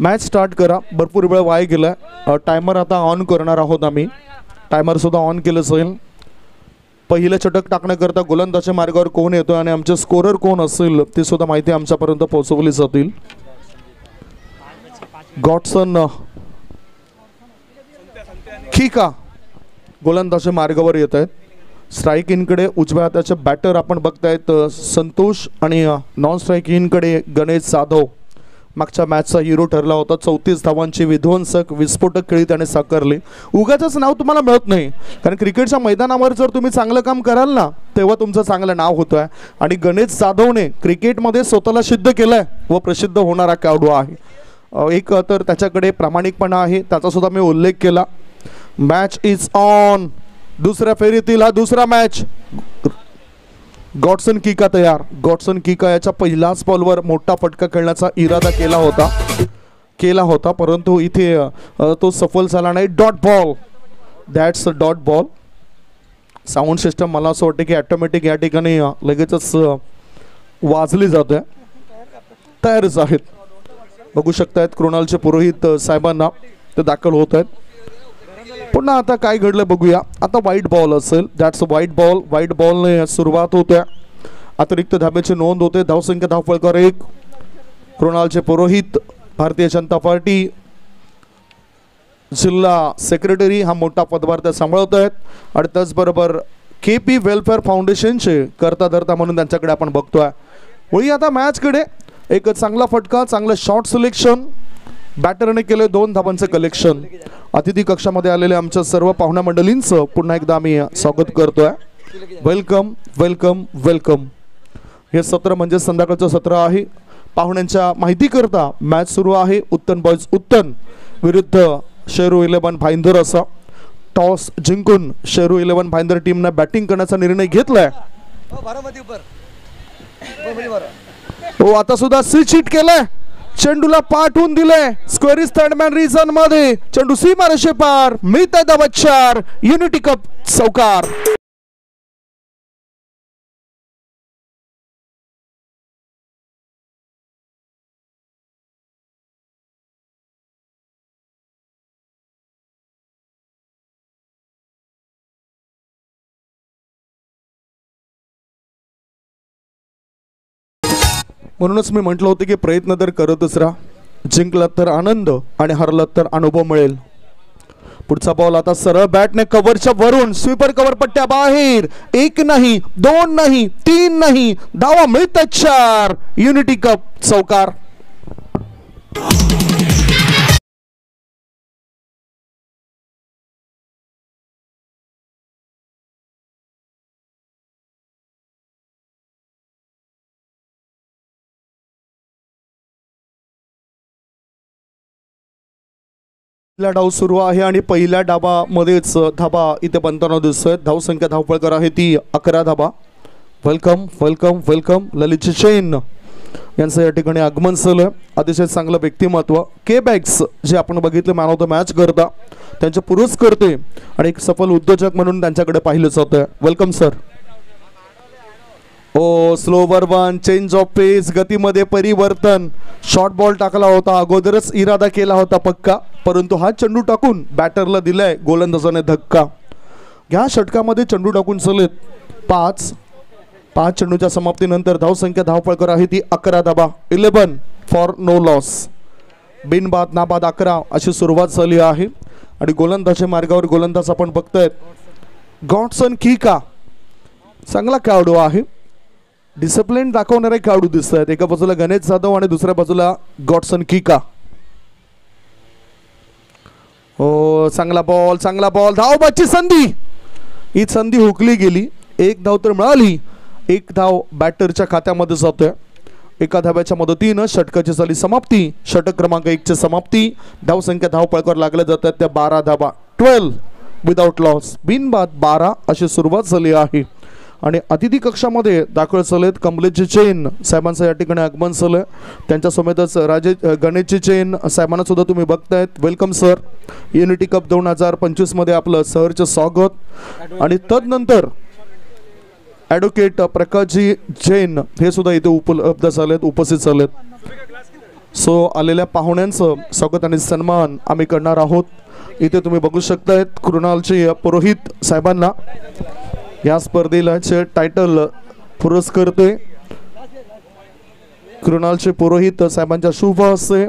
Match start करा. भरपूर वेळ वाया गेला. टायमर आता ऑन करणार आहोत आम्ही. टायमर सुद्धा ऑन केलं जाईल. पहिलं षटक टाकण्याकरता गोलंदाजच्या मार्गावर कोण येतो आणि आमचे स्कोरर कोण असेल ते सुद्धा माहिती आमच्यापर्यंत पोहोचवली जातील. गॉडसन खिका गोलंदाजच्या मार्गावर येत आहेत. स्ट्राईक इनकडे उजव्या हाताचे बॅटर आपण बघतायत संतोष आणि नॉन स्ट्राईक इनकडे गणेश जाधव. मागच्या मॅचचा हिरो ठरला होता. 34 धावांची विध्वंसक विस्फोटक खेळी त्याने साकारली. उगाचच नाव तुम्हाला मिळत नाही, कारण क्रिकेटच्या मैदानावर जर तुम्ही चांगलं काम कराल ना तेव्हा तुमचं चांगलं नाव होतं आहे. आणि गणेश जाधवने क्रिकेटमध्ये स्वतःला सिद्ध केलं आहे व प्रसिद्ध होणारा खेळाडू आहे. एक तर त्याच्याकडे प्रामाणिकपणा आहे, त्याचा सुद्धा मी उल्लेख केला. Match is on. दुसऱ्या फेरीतील हा दुसरा मॅच. गॉडसन किका तयार. गॉडसन किका याच्या पहिल्याच बॉलवर मोठा फटका खेळण्याचा इरादा केला होता परंतु इथे तो सफल झाला नाही. Dot ball. That's a dot ball. Sound system मला असं वाटतं की ऑटोमॅटिक या ठिकाणी लगेचच वाजली जाते. तयारच आहेत. बघू शकतायत कृणालचे पुरोहित साहेबांना ते दाखल होत आहेत. पुन्हा आता काय घडलं बघूया. आता व्हाईट बॉल असेल. That's white ball. व्हाईट बॉलने सुरुवात होत्या. अतिरिक्त धाब्याची नोंद होते. धावसंख्या धावफलकर 1. कृणालचे पुरोहित भारतीय जनता पार्टी जिल्हा सेक्रेटरी हा मोठा पदभार ते सांभाळत आहेत. आणि त्याचबरोबर KP वेलफेअर फाउंडेशनचे करता धरता म्हणून त्यांच्याकडे आपण बघतोय. वळी आता मॅचकडे. एक चांगला फटका, चांगलं शॉर्ट सिलेक्शन. बॅटरने केले 2 धावांचे कलेक्शन. अतिथी कक्षामध्ये आलेले आमच्या सर्व पाहुण्या मंडळींचं पुन्हा एकदा आम्ही स्वागत करतोय. Welcome welcome welcome. हे सत्र म्हणजे संध्याकाळचं सत्र आहे. पाहुण्यांच्या माहिती करता मॅच सुरू आहे. उत्तन बॉयज उत्तन विरुद्ध शेरू 11 भाईंदर असा. टॉस जिंकून शेरू 11 भाईंदर टीमने बॅटिंग करण्याचा निर्णय घेतलाय. हो आता सुद्धा स्विच हिट केलाय. चेंडूला पाठवून दिले. Square is third man reason मध्ये. चेंडू सीमारेषे पार. मिळतंय धावा 4. युनिटी कप चौकार. म्हणूनच मी म्हटलं होतं की प्रयत्न तर करतच राहा. जिंकलात तर आनंद आणि हरलात तर अनुभव मिळेल. पुढचा बॉल आता सरळ बॅटने कव्हरच्या वरून स्वीपर कव्हर पट्ट्या बाहेर. 1 नाही 2 नाही 3 नाही. धावा मिळतात 4. युनिटी कप चौकार. डाव सुरू आहे आणि पहिल्या डावामध्येच धाबा इथे बनताना दिसतोय. धावसंख्या धावफलकर आहे ती 11 धाबा. Welcome welcome welcome. ललित चैन यांचं या ठिकाणी आगमन झालं. अतिशय चांगलं व्यक्तिमत्व. के बॅग्स जे आपण बघितलं मॅन ऑफ द मॅच करता त्यांचे पुरस्कर्ते आणि एक सफल उद्योजक म्हणून त्यांच्याकडे पाहिलं जातं. Welcome sir. Oh slower one. Change of pace. गतीमध्ये परिवर्तन. शॉर्ट बॉल टाकला होता. अगोदरच इरादा केला होता पक्का परंतु हा चेंडू टाकून बॅटरला दिलाय गोलंदाजाने धक्का. ह्या षटकामध्ये चेंडू टाकून चलेत 5. चेंडूच्या समाप्तीनंतर धावसंख्या धावफलकर आहे ती 11 धाबा. 11 फॉर नो लॉस. बिनबाद नाबाद 11 अशी सुरुवात झाली आहे. आणि गोलंदाजच्या मार्गावर गोलंदाज आपण बघतायत गॉडसन किका. चांगला खेळाडू आहे. डिसिप्लिन दाखवणारे खेळाडू दिसत आहेत. एका बाजूला गणेश जाधव आणि दुसऱ्या बाजूला गॉडसन किका. हो चांगला बॉल चांगला बॉल. धावबाची संधी. ही संधी हुकली गेली. 1 धाव तर मिळाली. 1 धाव बॅटरच्या खात्यामध्ये जातोय. एका धाव्याच्या मदतीनं षटकाची झाली समाप्ती. षटक क्रमांक 1 ची समाप्ती. धावसंख्या धावफलकर लागल्या जातात त्या 12 धावा. 12 विदाउट लॉस. बिनबाद 12 अशी सुरुवात झाली आहे. आणि अतिथी कक्षामध्ये दाखल झालेत कमलेशजी चैन साहेबांचं या ठिकाणी आगमन झालं. त्यांच्यासोबतच गणेशजी चैन साहेबांना सुद्धा तुम्ही बघतायत. Welcome sir. युनिटी कप 2025 मध्ये आपलं सहर्ष स्वागत. आणि तदनंतर ॲडव्होकेट प्रकाशजी जैन हे सुद्धा इथे उपलब्ध झालेत, उपस्थित झालेत. सो आलेल्या पाहुण्यांचं स्वागत आणि सन्मान आम्ही करणार आहोत। इथे तुम्ही बघू शकताय कृणालचे पुरोहित साहेबांना या स्पर्धेला टायटल पुरस्कर्ते कृणालचे पुरोहित साहेबांच्या शुभ हस्ते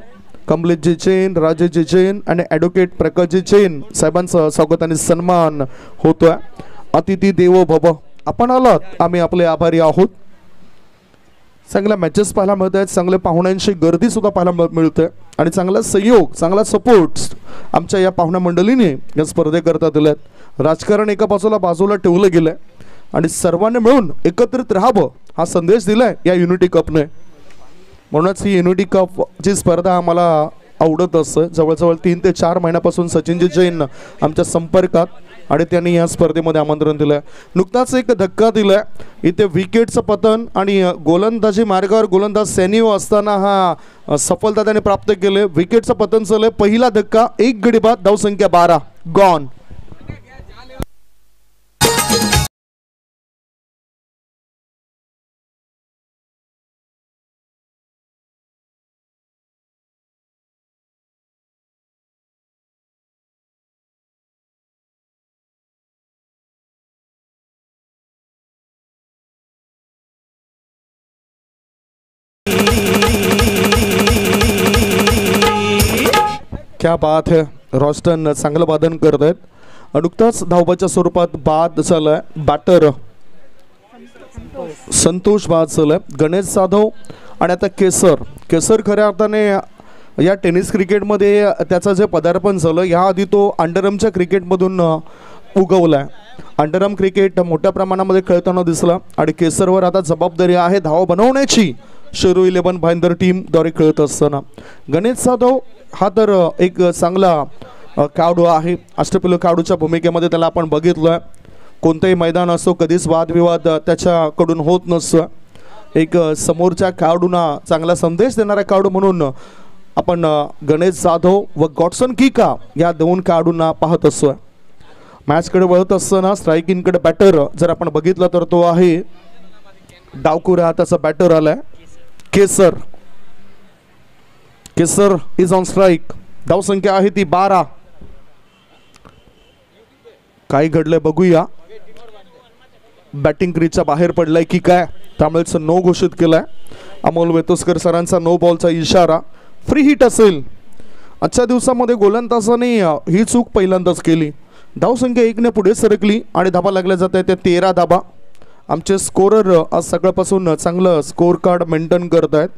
कमलेशजी जैन, राजेशजी जैन आणि ॲडव्होकेट प्रकाशजी जैन साहेबांचं स्वागत आणि सन्मान होतोय। अतिथी देवो भव, आपण आलात आम्ही आपले आभारी आहोत। चांगल्या मॅचेस पाहायला मिळत आहेत, चांगल्या पाहुण्यांची गर्दी सुद्धा पाहायला मिळते आणि चांगला सहयोग, चांगला सपोर्ट आमच्या या पाहुण्या मंडळीने या स्पर्धेकरता दिल्यात। राजकारण एका बाजूला ठेवलं गेलंय आणि सर्वांनी मिळून एकत्रित राहावं हा संदेश दिलाय या युनिटी कपने। म्हणूनच ही युनिटी कप ची स्पर्धा आम्हाला आवडत असते। जवळजवळ 3 ते 4 महिन्यापासून सचिनजी जैन आमच्या संपर्कात आणि त्यांनी या स्पर्धेमध्ये आमंत्रण दिलंय। नुकताच एक धक्का दिलाय, इथे विकेटचं पतन आणि गोलंदाजी मार्गावर गोलंदाज सॅनिओ असताना हा सफलता त्याने प्राप्त केले। विकेटचं पतन झालंय, पहिला धक्का, 1 गडी बाद, धावसंख्या 12 गॉन। क्या बात है, रॉस्टन चांगलं वादन करत आहेत। नुकताच धावबाच्या स्वरूपात बाद झालाय, बॅटर संतोष बाद झालाय, गणेश जाधव आणि आता केसर खऱ्या अर्थाने या टेनिस क्रिकेटमध्ये त्याचं जे पदार्पण झालं याआधी तो अंडरआर्मच्या क्रिकेटमधून उगवलाय। अंडरआर्म क्रिकेट मोठ्या प्रमाणामध्ये खेळताना दिसला आणि केसरवर आता जबाबदारी आहे धाव बनवण्याची शेरू 11 भाईंदर टीम द्वारे खेळत असताना। गणेश जाधव हा तर एक चांगला खेळाडू आहे, अष्टपैलू खेळाडूच्या भूमिकेमध्ये त्याला आपण बघितलं। कोणतेही मैदान असो कधीच वादविवाद त्याच्याकडून होत नसतो। एक समोरच्या खेळाडूंना चांगला संदेश देणारा खेळाडू म्हणून आपण गणेश जाधव व गॉडसन किका या 2 खेळाडूंना पाहत असतो। मॅचकडे वळत असताना स्ट्रायकिंगकडे बॅटर जर आपण बघितलं तर तो आहे डावकुरा हाताचा बॅटर आलाय केसर इज ऑन स्ट्राइक, धावसंख्या आहे ती 12। काय घडलंय बघूया, बॅटिंग क्रीजच्या बाहेर पडलाय की काय, त्यामुळेच नो घोषित केलाय। अमोल वेतोस्कर सरांचा नो बॉलचा इशारा, फ्री हिट असेल। आजच्या दिवसामध्ये गोलंदाजाने ही चूक पहिल्यांदाच केली, धावसंख्या 1 ने पुढे सरकली आणि धाबा लागल्या जात आहे त्या 13 धाबा। आमचे स्कोरर आज सकाळपासून चांगलं स्कोर कार्ड मेंटेन करत आहेत,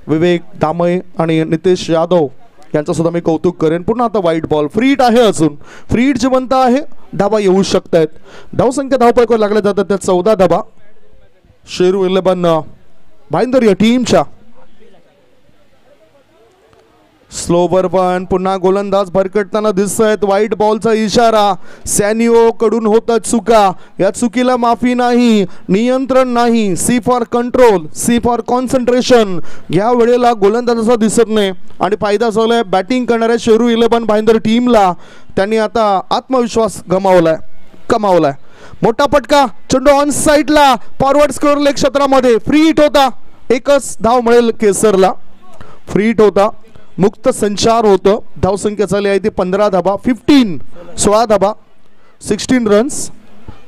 विवेक दामय आणि नितेश यादव यांचं सुद्धा मी कौतुक करेन। पुन्हा आता वाईट बॉल, फ्री हिट आहे, अजून फ्री हिट जिवंत आहे, धाबा येऊ शकतायत। धावसंख्या धावपळीवर लागल्या जातात त्या 14 धाबा शेरू 11 भाईंदर या टीमच्या। स्लोवर वन, पुन्हा गोलंदाज भरकटताना दिसत आहेत, वाईट बॉलचा इशारा, सॅनिओ कडून होतात चुका, या चुकीला माफी नाही, नियंत्रण नाही, C for control, C for concentration. या वेळेला गोलंदाजाचा दिसत नाही आणि फायदा झालाय बॅटिंग करणाऱ्या शेरू 11 भाईंदर टीमला। त्यांनी आता आत्मविश्वास कमावलाय। मोठा फटका, चेंडू ऑन साइडला, फॉरवर्ड स्कोर लेग क्षेत्रामध्ये, फ्री हिट होता, एकच धाव मिळेल केसरला, फ्री हिट होता, मुक्त संचार होतं। धावसंख्या झाली आहे ती 15 धाबा, 16 धाबा, 16 रन्स।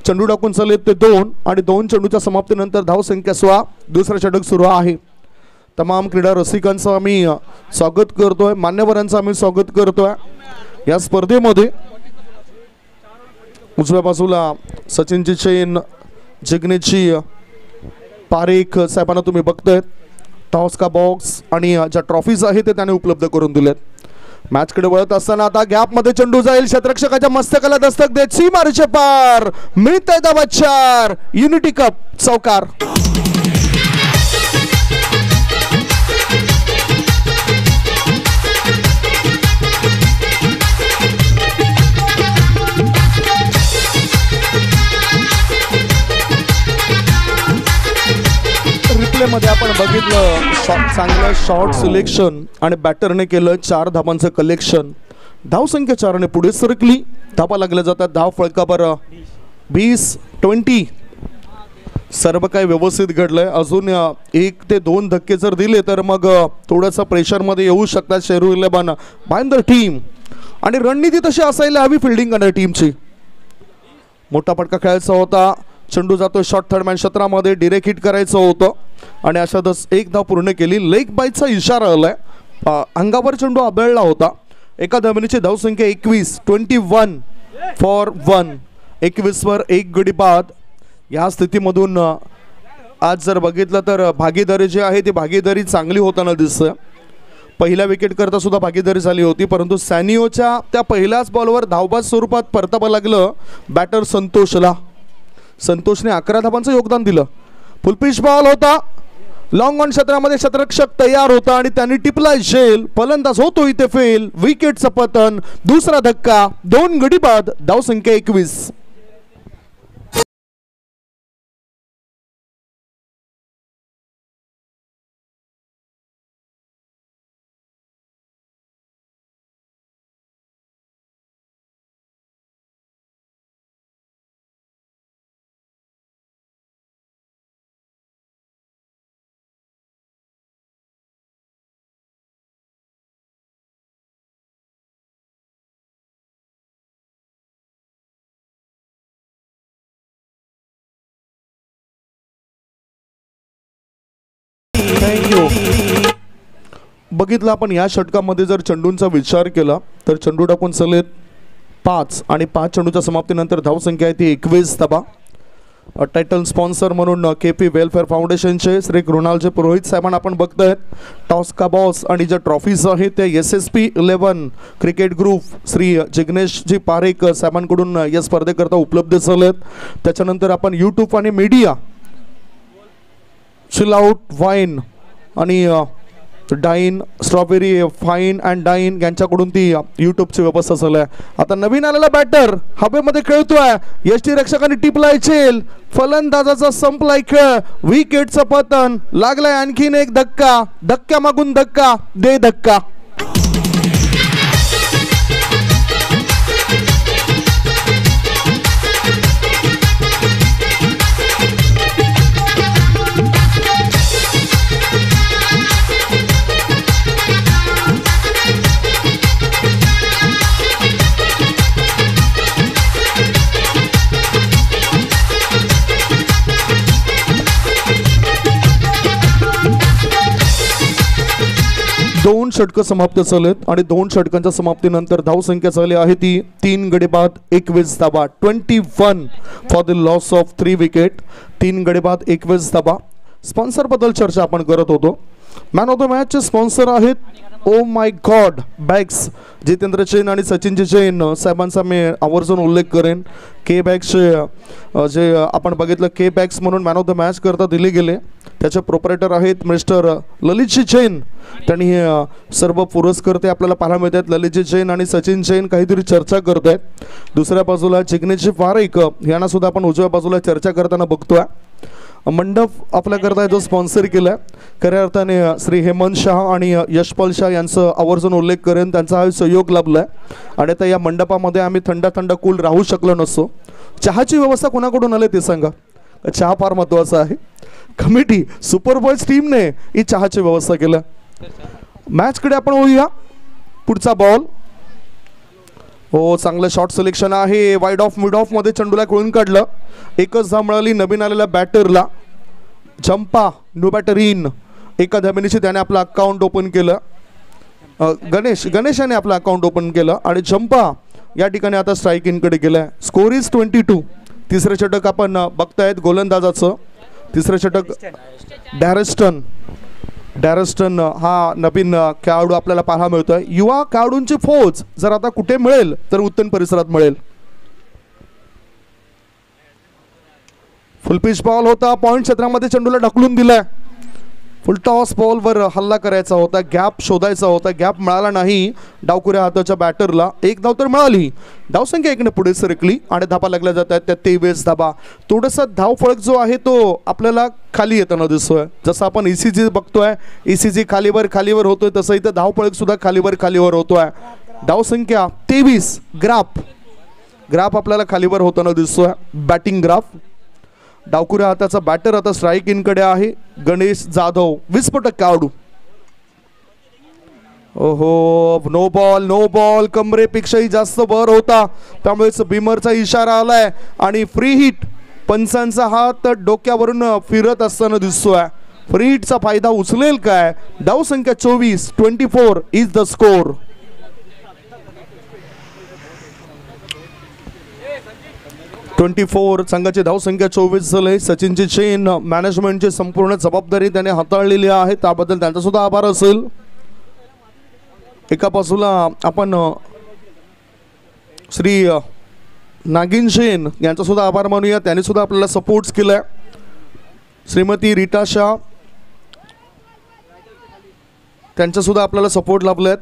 चेंडू टाकून चालले ते 2 आणि 2 चेंडूच्या समाप्तीनंतर धावसंख्या 16। दुसरा षटक सुरू आहे। तमाम क्रीडा रसिकांचं आम्ही स्वागत करतोय, मान्यवरांचं आम्ही स्वागत करतोय या स्पर्धेमध्ये। उजव्या बाजूला सचिनजी जैन, जिग्नेशजी पारेख साहेबांना तुम्ही बघतायत। टॉस का बॉक्स आणि ज्या ट्रॉफीज आहेत ते त्याने उपलब्ध करून दिलेत। मॅचकडे वळत असताना आता गॅप मध्ये चेंडू जाईल, क्षेत्ररक्षकाच्या मस्तकाला दस्तक देत सीमारेषे पार, मिळतंय धावा 4, युनिटी कप चौकार। मध्ये आपण बघितलं चांगलं शॉट सिलेक्शन आणि बॅटरने केलं 4 धाबांचं कलेक्शन। धावसंख्या 4 ने पुढे सरकली, धाबा लागल्या जातात, धाव फळकावर 20-20। सर्व काही व्यवस्थित घडलंय. अजून 1 ते 2 धक्के जर दिले तर मग थोडंसं प्रेशरमध्ये येऊ शकतात शेरू 11 बाय द टीम. आणि रणनीती तशी असायला हवी फिल्डिंग करणाऱ्या टीमची. मोठा फटका खेळायचा होता. चेंडू जातो शॉर्ट थर्ड मॅन क्षेत्रामध्ये. डिरेक्ट हिट करायचं होतं आणि अशातच 1 धाव पूर्ण केली. लेग बायचा इशारा आलाय. अंगावर चेंडू आदळला होता. एका धावेची धावसंख्या 21 21 फॉर 1. 21 वर 1 गडी बाद. या स्थितीमधून आज जर बघितलं तर भागीदारी जी आहे ती भागीदारी चांगली होताना दिसतं. पहिल्या विकेट करता सुद्धा भागीदारी झाली होती, परंतु सॅनिओच्या त्या पहिल्याच बॉलवर धावबाद स्वरूपात परतावं लागलं बॅटर संतोषला. संतोषने 11 धावांचं योगदान दिलं. फुलपिच बॉल होता. लॉंग ऑन क्षेत्रामध्ये क्षेत्ररक्षक तयार होता आणि त्यांनी टिपलाय झेल. फलंदाज होतो इथे फेल. विकेटचं पतन. दुसरा धक्का. 2 गडी बाद. धावसंख्या 21. बघितलं आपण या षटकामध्ये जर चेंडूंचा विचार केला तर चेंडू टाकून चलेत 5 आणि 5 चेंडूच्या समाप्तीनंतर धावसंख्या आहे ती 21 धावा. टायटल स्पॉन्सर म्हणून KP वेलफेअर फाउंडेशनचे श्री कृणालजी पुरोहित साहेबांना आपण बघतायत. टॉस का बॉस आणि ज्या ट्रॉफीज आहेत त्या SSP 11 cricket group Shri Jigneshji Parekh साहेबांकडून या स्पर्धेकरता उपलब्ध झालेत. त्याच्यानंतर आपण यूट्यूब आणि मीडिया चिल आउट वाईन आणि dine strawberry fine and dine यांच्याकडून ती यूट्यूबची व्यवस्था चालू आहे. आता नवीन आलेला बॅटर हवेमध्ये खेळतोय. यष्टी रक्षकाने टिपलाय झेल. फलंदाजाचा संपलाय खेळ. विकेटचं पतन. लागलाय आणखीन एक धक्का. धक्क्या मागून धक्का. दे धक्का. दोन षटकं समाप्त झालेत आणि 2 षटकांच्या समाप्तीनंतर धावसंख्या झाली आहे ती 3 गडी बाद 21 धावा. 21 for the loss of 3 wicket. 3 गडी बाद 21 धावा. स्पॉन्सर बद्दल चर्चा आपण करत होतो. मॅन ऑफ द मॅचचे स्पॉन्सर आहेत oh my God bags. Jitendra Jain आणि सचिनजी जैन साहेबांचा मी आवर्जून उल्लेख करेन. के बॅग्सचे जे आपण बघितलं के बॅग्स म्हणून मॅन ऑफ द मॅच करता दिले गेले. त्याचे प्रोपरायटर आहेत मिस्टर ललितजी जैन. त्यांनी हे सर्व पुरस्कर्ते आपल्याला पाहायला मिळतात. ललितजी जैन आणि सचिन जैन काहीतरी चर्चा करत आहेत. दुसऱ्या बाजूला जिग्नेशजी पारेख यांना सुद्धा आपण उजव्या बाजूला चर्चा करताना बघतोय. मंडप आपल्याकरता जो स्पॉन्सर केला आहे खऱ्या अर्थाने श्री हेमंत शाह आणि यशपाल शाह यांचं आवर्जून उल्लेख करेन. त्यांचा हा सहयोग लाभला आहे आणि आता या मंडपामध्ये आम्ही थंड थंड कूल राहू शकलो नसतो. चहाची व्यवस्था कोणाकडून आली ते सांगा. चहा फार महत्त्वाचा आहे. कमिटी सुपर बॉयज टीमने ही चहाची व्यवस्था केलं. मॅचकडे आपण होऊया. पुढचा बॉल. हो चांगलं शॉट सिलेक्शन आहे. वाईड ऑफ मिड ऑफ मध्ये चेंडूला खेळून काढलं. एकच धाव मिळाली नवीन आलेल्या बॅटरला. Zampa new batter in. एका धावेनिशी त्याने आपलं अकाउंट ओपन केलं. गणेश याने आपलं अकाउंट ओपन केलं आणि जंपा या ठिकाणी आता स्ट्राईक इनकडे गेलाय. Score is 22. तिसरं षटक आपण बघतायत गोलंदाजाचं. तिसरं षटक डॅरेस्टन हा नवीन खेळाडू आपल्याला पाहायला मिळतोय. युवा खेळाडूंची फौज जर आता कुठे मिळेल तर उत्तम परिसरात मिळेल. फुलपिच बॉल होता. पॉइंट क्षेत्रामध्ये चेंडूला ढकलून दिलाय. फुल टॉस बॉलवर हल्ला करायचा होता. गॅप शोधायचा होता. गॅप मिळाला नाही डावकुऱ्या हाताच्या बॅटरला. 1 धाव तर मिळाली. धावसंख्या 1ने पुढे सरकली आणि धाबा लागल्या जात आहेत त्या 23 धाबा. थोडासा धावफळक जो आहे तो आपल्याला खाली येताना दिसतोय. जसं आपण ECG बघतोय. ECG खालीवर होतोय तसं इथं धावफळक सुद्धा खालीवर होतोय. धावसंख्या 23. ग्राफ आपल्याला खालीवर होताना दिसतोय. Batting graph. डावकुऱ्या हाताचा बॅटर आता स्ट्राईक इन कडे आहे गणेश जाधव 20% आडू. ओहो नो बॉल कमरेपेक्षाही जास्त वर होता त्यामुळेच बिमरचा इशारा आलाय आणि फ्री हिट. पंचांचा हात डोक्यावरून फिरत असताना दिसतोय. फ्री हिटचा फायदा उचलेल काय? धाव संख्या 24 इज द स्कोर. संघाची धाव संख्या 24 झाली. सचिनची चेन मॅनेजमेंटची संपूर्ण जबाबदारी त्याने हाताळलेली आहे त्याबद्दल त्यांचा सुद्धा आभार असेल. एका बाजूला आपण श्री नागिन शेन यांचा सुद्धा आभार मानूया. त्यांनी सुद्धा आपल्याला सपोर्ट केलाय. श्रीमती रीटा शाह त्यांचा सुद्धा आपल्याला सपोर्ट लाभलेत.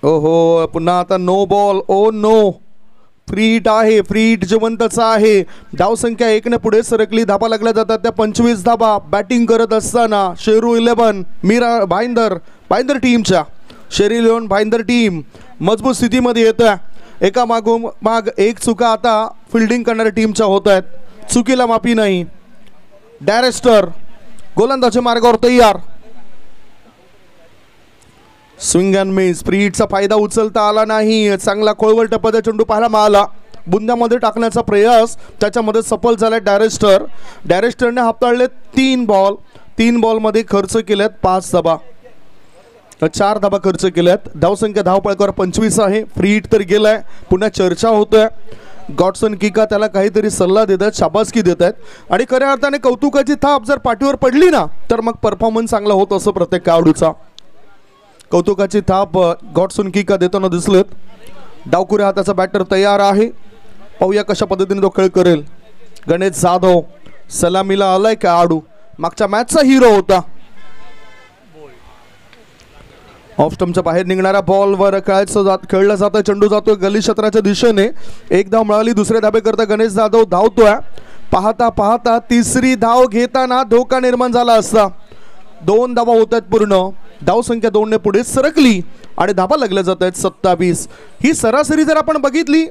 ओहो पुन्हा आता no ball. Oh no free hit आहे. फ्री हिट जिवंतचा आहे. धाव संख्या 1 ने पुढे सरकली. धाबा लागल्या जातात त्या 25 धाबा. बॅटिंग करत असताना शेरू 11 मीरा भाईंदर टीमच्या शेरी 11 भाईंदर टीम मजबूत स्थितीमध्ये येत आहे. एका मागोमाग एक चुका आता फिल्डिंग करणाऱ्या टीमच्या होत आहेत. चुकीला माफी नाही. डायरेस्टर गोलंदाजी मार्गावर तयार. Swing and miss. फ्री हिटचा फायदा उचलता आला नाही. चांगला खोलवर टप्प्याचा चेंडू पाहायला मिळाला. बुंद्यामध्ये टाकण्याचा प्रयास त्याच्यामध्ये सफल झाला. डायरेस्टरने हाताळले 3 बॉल. 3 बॉलमध्ये खर्च केल्यात 5 धाबा. 4 धाबा खर्च केल्यात. धावसंख्या धावपळकावर 25 आहे. फ्री हिट तर गेलाय. पुन्हा चर्चा होतोय. गॉडसन किका त्याला काहीतरी सल्ला देत आहेत, शाबासकी देत आहेत आणि खऱ्या अर्थाने कौतुकाची थाप जर पाठीवर पडली ना तर मग परफॉर्मन्स चांगला होत असं प्रत्येक खेळाडूचा. कौतुकाची थाप गॉडसन किका देताना दिसलेत. डावकुऱ्या हाताचा बॅटर तयार आहे. पाहूया कशा पद्धतीने तो खेळ करेल. गणेश जाधव सलामीला आलाय का आडू. मागच्या मॅचचा हिरो होता. ऑफ स्टंपच्या बाहेर निघणाऱ्या बॉलवर खेळला जातोय. चेंडू जातोय गली क्षेत्राच्या दिशेने. एक धाव मिळाली. दुसरे धाबे करता गणेश जाधव धावतोय. पाहता पाहता तिसरी धाव घेताना धोका निर्माण झाला असता. 2 धावा होत आहेत पूर्ण. धाव संख्या 2 ने पुढे सरकली आणि धाबा लागल्या जात आहेत 27. ही सरासरी जर आपण बघितली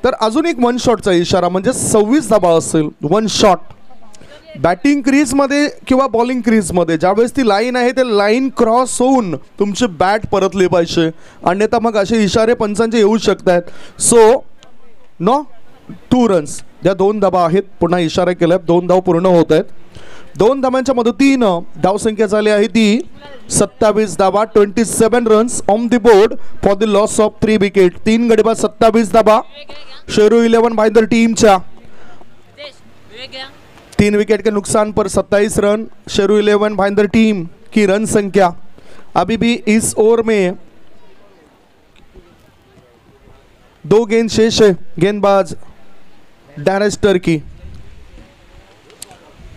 तर अजून एक 1 शॉटचा इशारा म्हणजे 26 धाबा असेल. 1 शॉट. बॅटिंग क्रीजमध्ये किंवा बॉलिंग क्रीजमध्ये ज्यावेळेस ती लाईन आहे ते लाईन क्रॉस होऊन तुमची बॅट परतली पाहिजे. अन्यथा मग असे इशारे पंचांचे येऊ शकत आहेत. So no 2 runs. ज्या 2 धाबा आहेत पुन्हा इशारा केला. 2 धाव पूर्ण होत आहेत. 2 धावांच्या मदतीनं धावसंख्या झाली आहे ती 27 धाबा. 27 runs on the board for the loss of 3 wicket. 3 गडी बाद 27 धाबा शेरू 11 भाईंदर टीमच्या. 3 विकेट के नुकसान पर 27 रन. शेरू 11 भाईंदर टीम की रन संख्या अभी भी इस ओवर में 2 गेंद शेष है. गेंदबाज डायरेस्टर की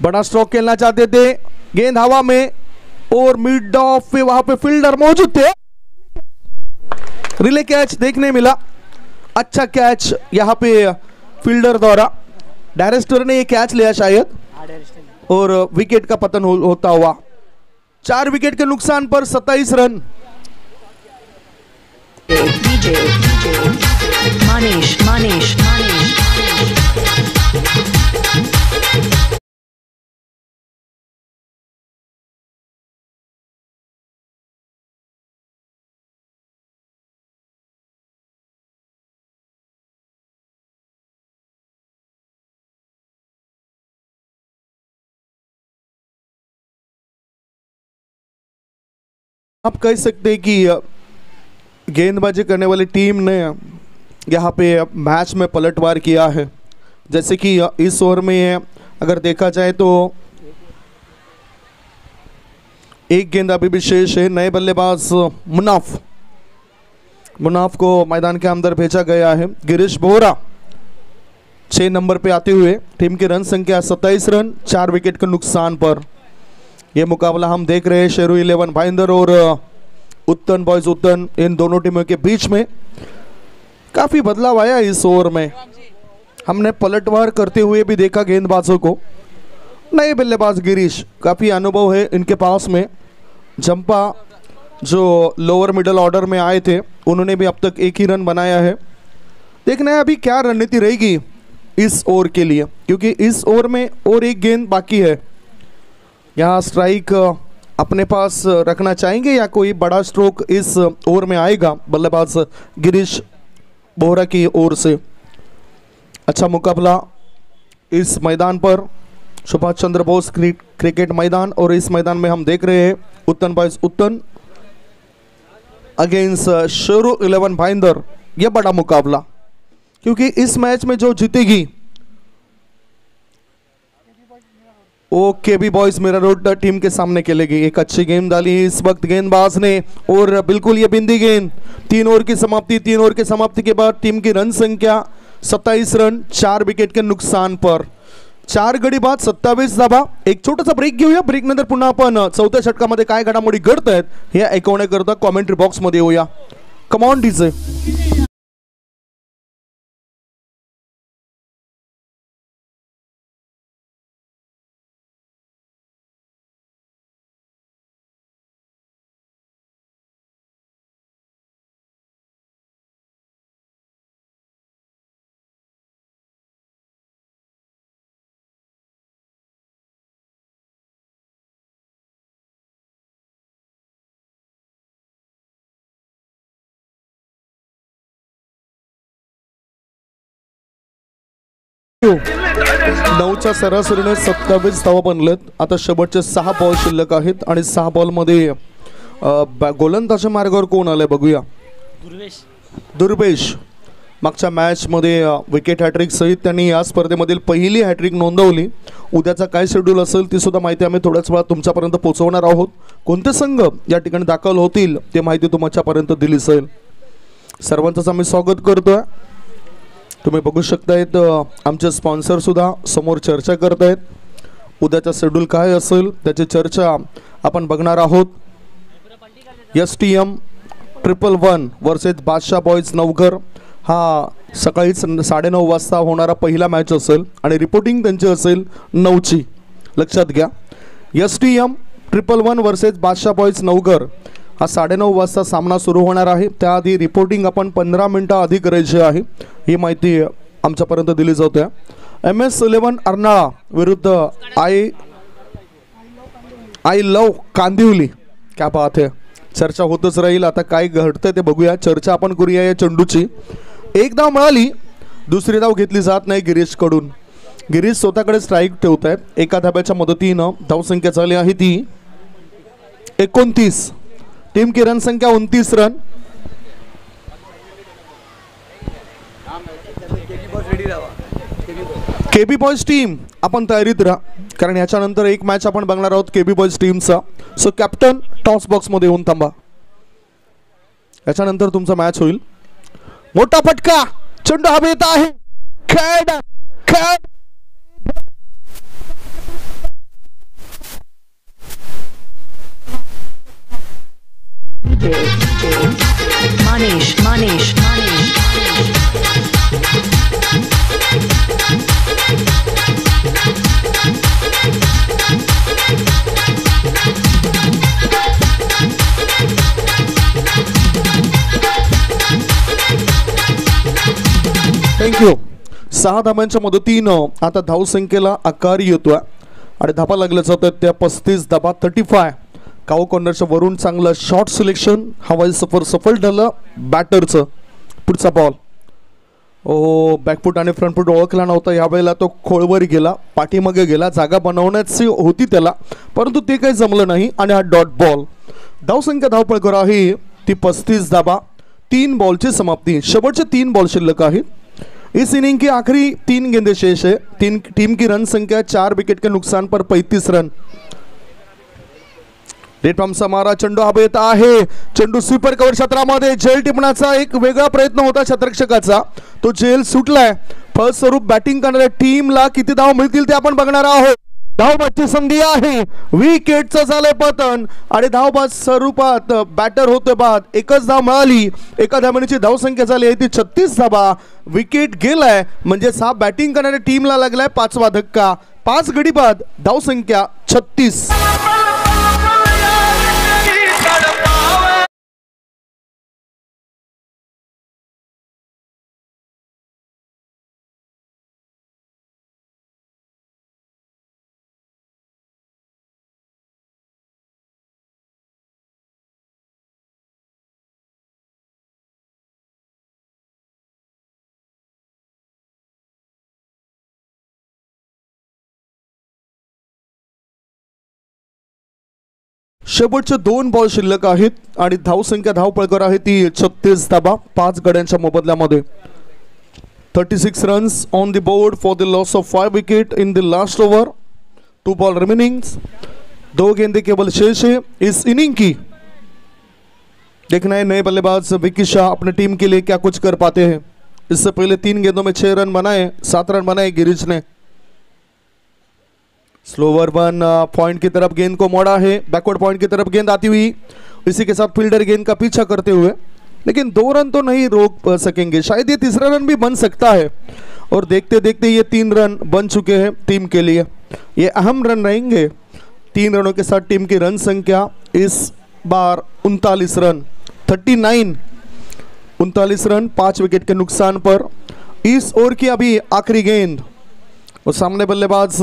बड़ा स्ट्रोक खेलना चाहते थे. गेंद हवा में और मिड ऑफ पे वहां पे फील्डर मौजूद थे. रिले कैच देखने मिला. अच्छा कैच यहाँ पे फील्डर द्वारा. डायरेस्टर ने ये कैच लिया शायद और विकेट का पतन होता हुआ. 4 विकेट के नुकसान पर 27 रन. मानेश आप कह सकते हैं कि गेंदबाजी करने वाली टीम ने यहाँ पे मैच में पलटवार किया है. जैसे कि इस ओवर में अगर देखा जाए तो एक गेंद अभी भी शेष है. नए बल्लेबाज मुनाफ को मैदान के अंदर भेजा गया है. गिरीश बोरा 6 नंबर पे आते हुए. टीम की रन संख्या 27 रन 4 विकेट के नुकसान पर. ये मुकाबला हम देख रहे हैं शेरू 11 भाईंदर और उत्तन बॉयज उत्तन इन दोनों टीमों के बीच में. काफ़ी बदलाव आया इस ओवर में. हमने पलटवार करते हुए भी देखा गेंदबाजों को. नए बल्लेबाज गिरीश काफ़ी अनुभव है इनके पास में. जंपा जो लोअर मिडल ऑर्डर में आए थे उन्होंने भी अब तक 1 ही रन बनाया है. देखना है अभी क्या रणनीति रहेगी इस ओवर के लिए, क्योंकि इस ओवर में और एक गेंद बाकी है। यहाँ स्ट्राइक अपने पास रखना चाहेंगे या कोई बड़ा स्ट्रोक इस ओवर में आएगा बल्लेबाज गिरीश बोहरा की ओर से। अच्छा मुकाबला इस मैदान पर, सुभाष चंद्र बोस क्रिकेट मैदान, और इस मैदान में हम देख रहे हैं उत्तन बॉयज उत्तन अगेंस्ट शेरू 11 भाईंदर। यह बड़ा मुकाबला, क्योंकि इस मैच में जो जीतेगी वो केबी बॉयज मेरा रोड टीम के सामने खेलेगी। एक अच्छी गेंद डाली इस वक्त गेंदबाज ने, और बिल्कुल ये बिंदी गेंद। 3 ओवर की समाप्ति, 3 ओवर की समाप्ति के बाद टीम की रन संख्या 27 रन 4 विकेट के नुकसान पर। 4 गडी बाद 27 धाबा। एक छोटासा ब्रेक घेऊया, ब्रेक नंतर पुन्हा आपण चौथ्या षटकामध्ये काय घडामोडी घडतायत हे ऐकवण्याकरता कॉमेंट्री बॉक्स मध्ये येऊया। Come on DJ. 9च्या सरासरीने 27 धावा बनलेत। आता शेवटचे 6 बॉल शिल्लक आहेत आणि 6 बॉलमध्ये गोलंदाजी मार्गावर कोण आले बघूया। दुर्वेश मागच्या मॅचमध्ये विकेट हॅट्रिक सहित त्यांनी या स्पर्धेमधील पहिली हॅट्रिक नोंदवली। उद्याचा काय शेड्यूल असेल ती सुद्धा माहिती आम्ही थोड्याच वेळात तुमच्यापर्यंत पोहोचवणार आहोत। कोणते संघ या ठिकाणी दाखल होतील ते माहिती तुमच्यापर्यंत दिली जाईल। सर्वांचंच आम्ही स्वागत करतोय। तुम्ही बघू शकतायत आमचे स्पॉन्सर सुद्धा समोर चर्चा करतायत। उद्याचा शेड्यूल काय असेल त्याची चर्चा आपण बघणार आहोत। STM 111 वर्सेस बादशाह बॉयज नवघर हा सकाळीच 9:30 वाजता होणारा पहिला मॅच असेल आणि रिपोर्टिंग त्यांची असेल 9ची। लक्षात घ्या, STM 111 वर्सेस बादशाह बॉयज नवघर हा 9:30 वाजता सामना सुरू होणार आहे। त्याआधी रिपोर्टिंग आपण 15 मिनिटं आधी करायची आहे, ही माहिती आमच्यापर्यंत दिली जाते। MS11 अर्नाळा विरुद्ध आय लव कांदिवली। क्या बात है, चर्चा होतच राहील। आता काय घडतंय ते बघूया, चर्चा आपण करूया या चेंडूची। एक धाव मिळाली, दुसरी धाव घेतली जात नाही गिरीश कडून। गिरीश स्वतःकडे स्ट्राईक ठेवतायत। एका धाब्याच्या मदतीनं धावसंख्या झाली आहे ती 29। टीम की रन संख्या 29 रन। केबी बॉयज टीम आपण तयारीत राहा, कारण याच्यानंतर एक मॅच आपण बघणार आहोत केबी बॉयज टीमचा। सो कॅप्टन टॉस बॉक्स मध्ये येऊन थांबा, याच्यानंतर तुमचा मॅच होईल। मोठा फटका, चेंडू हवेत आहे, खेळ खेळ Manish. थँक्यू। 6 धाब्यांच्या मदतीनं आता धावसंख्येला आकार येतोय आणि धाबा लागल्या जातात त्या 35 धाबा 35। काऊ कॉर्नरच्या वरून चांगलं शॉर्ट सिलेक्शन, हवाई सफर सफल झालं बॅटरचं। पुढचा बॉल, ओ बॅकफूट आणि फ्रंटफूट ओळखला नव्हता, यावेळेला तो खोळवर गेला, पाठीमागे गेला, जागा बनवण्याची होती त्याला, परंतु ते काही जमलं नाही आणि हा डॉट बॉल। धावसंख्या धावपळ आहे ती 35 धाबा। 3 बॉलची समाप्ती, शेवटचे 3 बॉल शिल्लक आहेत। इस इनिंग की आखिरी 3 गेंदें शेष है। टीम की रन संख्या 4 विकेट के नुकसान पर 35 रन। रेटॉमचा मारा, चेंडू हवेत आहे, चेंडू स्वीपर कव्हर क्षेत्रामध्ये झेल टिपण्याचा एक वेगळा प्रयत्न होता क्षेत्ररक्षकाचा, तो झेल सुटलाय। फलस्वरूप बॅटिंग करणाऱ्या टीमला किती धाव मिळतील ते आपण बघणार आहोत। धावबादची संधी आहे, विकेटचं झालंय पतन आणि धावबाद स्वरूपात बॅटर होते बाद। एकच धाव मिळाली, एका धावण्याची धावसंख्या झाली आहे ती 36 धाबा। विकेट गेलाय म्हणजे हा बॅटिंग करणाऱ्या टीमला लागलाय 5वा धक्का। 5 गडी बाद, धावसंख्या 36। शेवटचे 2 बॉल शिल्लक आहेत आणि धावसंख्या धावपळकर आहे ती 36 धाबा 5 गड्यांच्या मोबदल्यामध्ये. 36 runs on the board for the loss of 5 wicket in the last over. 2 ball remaining, 2 गेंदे केवल शेष है इस इनिंग की. देखना है नए बल्लेबाज विकी शाह अपने टीम के लिए क्या कुछ कर पाते हैं. इससे पहले 3 गेंदों में 6 रन बनाए, 7 रन बनाए गिरीश ने. स्लोवर वन पॉइंट की तरफ गेंद को मोड़ा है, बैकवर्ड पॉइंट की तरफ गेंद आती हुई, इसी के साथ फील्डर गेंद का पीछा करते हुए, लेकिन 2 रन तो नहीं रोक सकेंगे. शायद ये तीसरा रन भी बन सकता है और देखते देखते ये 3 रन बन चुके हैं टीम के लिए. ये अहम रन रहेंगे. 3 रनों के साथ टीम की रन संख्या इस बार 39 रन, 39 रन 5 विकेट के नुकसान पर. इस ओवर की अभी आखिरी गेंद और सामने बल्लेबाज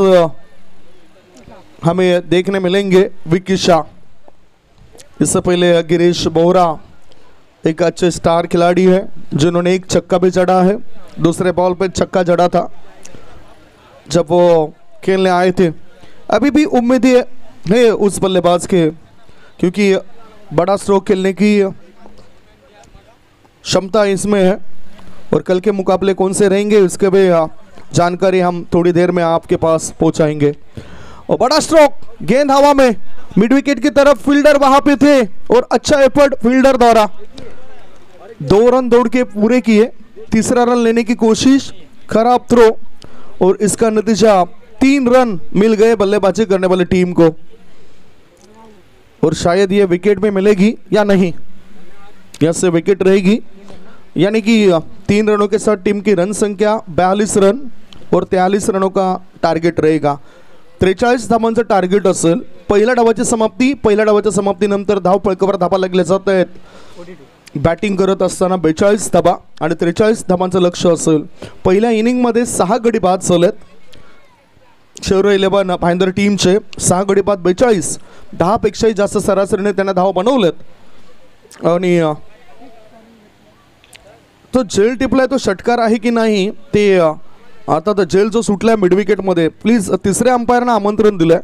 हमें देखने मिलेंगे विकी शाह. इससे पहले गिरीश बोहरा एक अच्छे स्टार खिलाड़ी है जिन्होंने एक छक्का भी जड़ा है. दूसरे बॉल पे छक्का जड़ा था जब वो खेलने आए थे. अभी भी उम्मीद है उस बल्लेबाज के, क्योंकि बड़ा स्ट्रोक खेलने की क्षमता इसमें है. और कल के मुकाबले कौन से रहेंगे इसके भी जानकारी हम थोड़ी देर में आपके पास पहुंचाएंगे. और बड़ा स्ट्रोक, गेंद हवा में, मिड विकेट की तरफ, फील्डर वहां पे थे और अच्छा एफर्ट फील्डर द्वारा. 2 रन दौड़ के पूरे किए. तीसरा रन लेने की कोशिश, खराब थ्रो और इसका नतीजा 3 रन मिल गए बल्लेबाजी करने वाली टीम को. और शायद ये विकेट में मिलेगी या नहीं, यहां से विकेट रहेगी. यानी कि 3 रनों के साथ टीम की रन संख्या 42 रन और 43 रनों का टार्गेट रहेगा. 43 धावांचं टार्गेट असेल. पहिल्या डावाची समाप्तीनंतर धावपळकावर धावा लागल्या जात आहेत. बॅटिंग करत असताना 42 धावा आणि 43 धावांचं लक्ष असेल. पहिल्या इनिंगमध्ये 6 गडी बाद झालेत. शेरो 11 भाईंदर टीमचे 6 गडी बाद 42, 10 पेक्षाही जास्त सरासरीने त्यांना धावा बनवलेत. आणि तो जेल टिपलाय तो षटकार आहे की नाही ते आता तर जेल जो सुटलाय मिड विकेट मध्ये, प्लीज तिसऱ्या अंपायरना आमंत्रण दिलंय.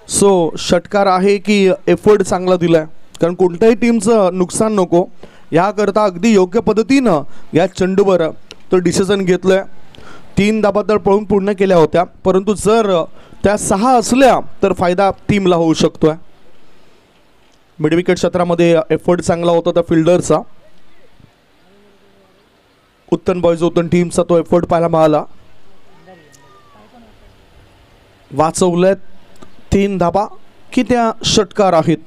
सो षटकार आहे की एफर्ट चांगला दिलाय, कारण कोणत्याही टीमचं नुकसान नको याकरता अगदी योग्य पद्धतीनं या चेंडूवर तो डिसिजन घेतलाय. 3 धाबा तर पळून पूर्ण केल्या होत्या, परंतु जर त्या 6 असल्या तर फायदा टीमला होऊ शकतोय. मिड विकेट क्षेत्रामध्ये एफर्ट चांगला होता त्या फिल्डरचा. उत्तन बॉयज उत्तन टीमचा तो एफर्ट पाहायला मिळाला. वाचवल्यात 3 धाबा की त्या षटकार आहेत.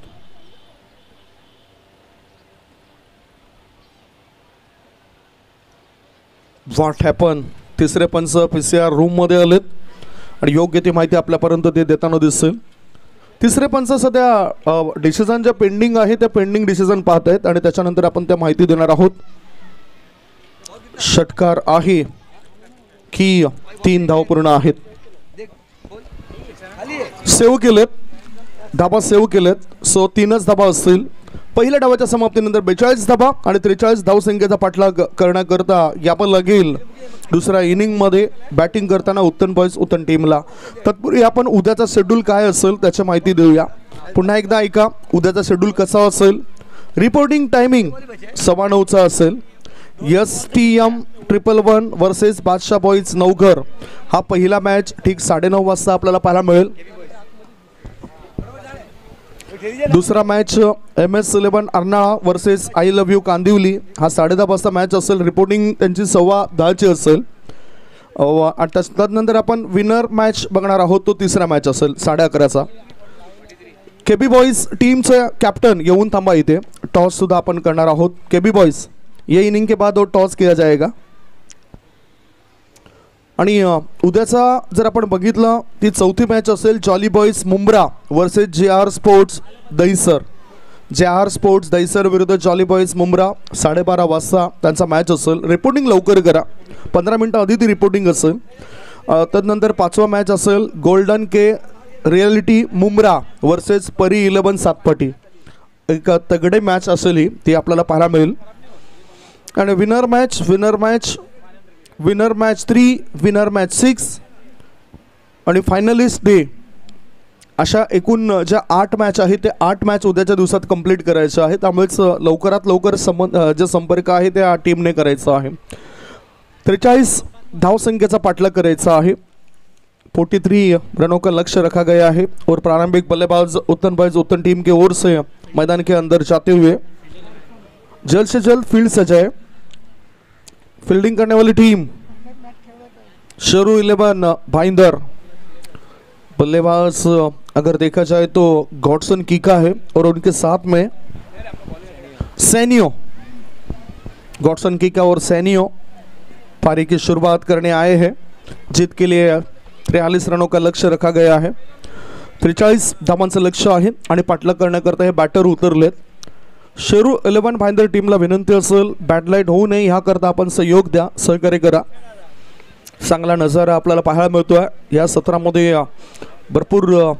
What happen. तिसरे पंच पीसीआर रूम मध्ये आलेत आणि योग्य ती माहिती आपल्यापर्यंत ते देताना दिसेल. तिसरे पंच सध्या डिसिजन जे पेंडिंग आहे ते पेंडिंग डिसिजन पाहत आहेत आणि त्याच्यानंतर आपण त्या माहिती देणार आहोत. षटकार आहे की 3 धाव पूर्ण आहेत. सेव्ह केलेत, धाबा सेव्ह केलेत. सो 3च धाबा असतील. पहिल्या डावाच्या समाप्तीनंतर 42 धाबा आणि 43 धावसंख्येचा पाठलाग करण्याकरता यावं लागेल दुसऱ्या इनिंग मध्ये बॅटिंग करताना उत्तन बॉयज उत्तन टीमला. तत्पूर्वी आपण उद्याचा शेड्यूल काय असेल त्याची माहिती देऊया. पुन्हा एकदा ऐका उद्याचा शेड्यूल कसा असेल. रिपोर्टिंग टायमिंग 9:15 असेल. STM 111 वर्सेस बादशाह बॉयज नवघर हा पहिला मॅच ठीक 9:30 वाजता आपल्याला पाहायला मिळेल. दुसरा match MS11 Arnala versus I love you Kandivali हा 10:30 वाजता मॅच असेल. रिपोर्टिंग त्यांची 10:15 असेल. त्यानंतर आपण विनर मॅच बघणार आहोत. तो तिसरा मॅच असेल 11:30चा. केबी बॉयज टीमचे कॅप्टन येऊन थांबा इथे. टॉस सुद्धा आपण करणार आहोत. केबी बॉयज ये इनिंग के बाद और टॉस किया जाएगा. आणि उद्याचा जर आपण बघितलं ती 4थी मॅच असेल jolly boys Mumbra versus JR sports Dahisar. JR sports Dahisar विरुद्ध जॉली बॉयज मुंब्रा 12:30 वाजता त्यांचा मॅच असेल. रिपोर्टिंग लवकर करा, 15 मिनिटं आधी ती रिपोर्टिंग असेल. त्यानंतर 5वा मॅच असेल गोल्डन के रियालिटी मुंब्रा वर्सेस परी 11 सातपाटी. एक तगडे मॅच असेल ही, ती आपल्याला पाहायला मिळेल. आणि विनर मॅच 3, विनर मॅच 6 आणि फायनलिस्ट डे अशा एकूण ज्या 8 मॅच आहेत ते 8 मॅच उद्याच्या दिवसात कंप्लीट करायच्या आहेत. त्यामुळेच लवकरात लवकर जे संपर्क आहे त्या टीमने करायचा आहे. 43 धावसंख्येचा पाठलाग करायचा आहे. 43 रनों का लक्ष्य रखा गया है और प्रारंभिक बल्लेबाज उत्तन टीम की ओर से मैदान के अंदर जाते हुए जल्द से जल्द फील्ड सजाए. फील्डिंग करने वाली टीम शेरू 11 भाईंदर. बल्लेबाज अगर देखा जाए तो गॉडसन कीका है और उनके साथ में सैनियो. गॉडसन कीका और सैनियो पारी की शुरुआत करने आए हैं. जीत के लिए 43 रनों का लक्ष्य रखा गया है. 43 धावांचं लक्ष्य आहे आणि पाठलाग करण्याकरता हे बॅटर उतरलेत. शेरू 11 भाईंदर टीमला विनंती असेल बॅटलाईट होऊ नये ह्याकरता आपण सहयोग द्या, सहकार्य करा. चांगला नजारा आपल्याला पाहायला मिळतोय. या सत्रामध्ये भरपूर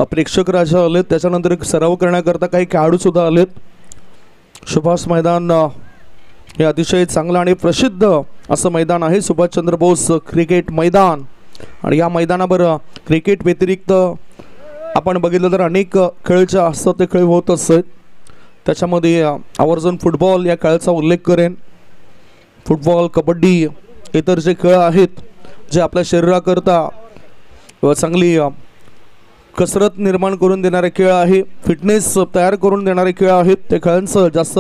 प्रेक्षक राजा आलेत. त्याच्यानंतर एक सराव करण्याकरता काही खेळाडू सुद्धा आलेत. सुभाष मैदान हे अतिशय चांगलं आणि प्रसिद्ध असं मैदान आहे, सुभाषचंद्र बोस क्रिकेट मैदान. आणि या मैदानावर क्रिकेट व्यतिरिक्त आपण बघितलं तर अनेक खेळाचे असतात, ते खेळ होत असतात. त्याच्यामध्ये आवर्जून फुटबॉल या खेळाचा उल्लेख करेन. फुटबॉल, कबड्डी, इतर जे खेळ आहेत जे आपल्या शरीराकरता चांगली कसरत निर्माण करून देणारे खेळ आहे, फिटनेस तयार करून देणारे खेळ आहेत, ते खेळांचं जास्त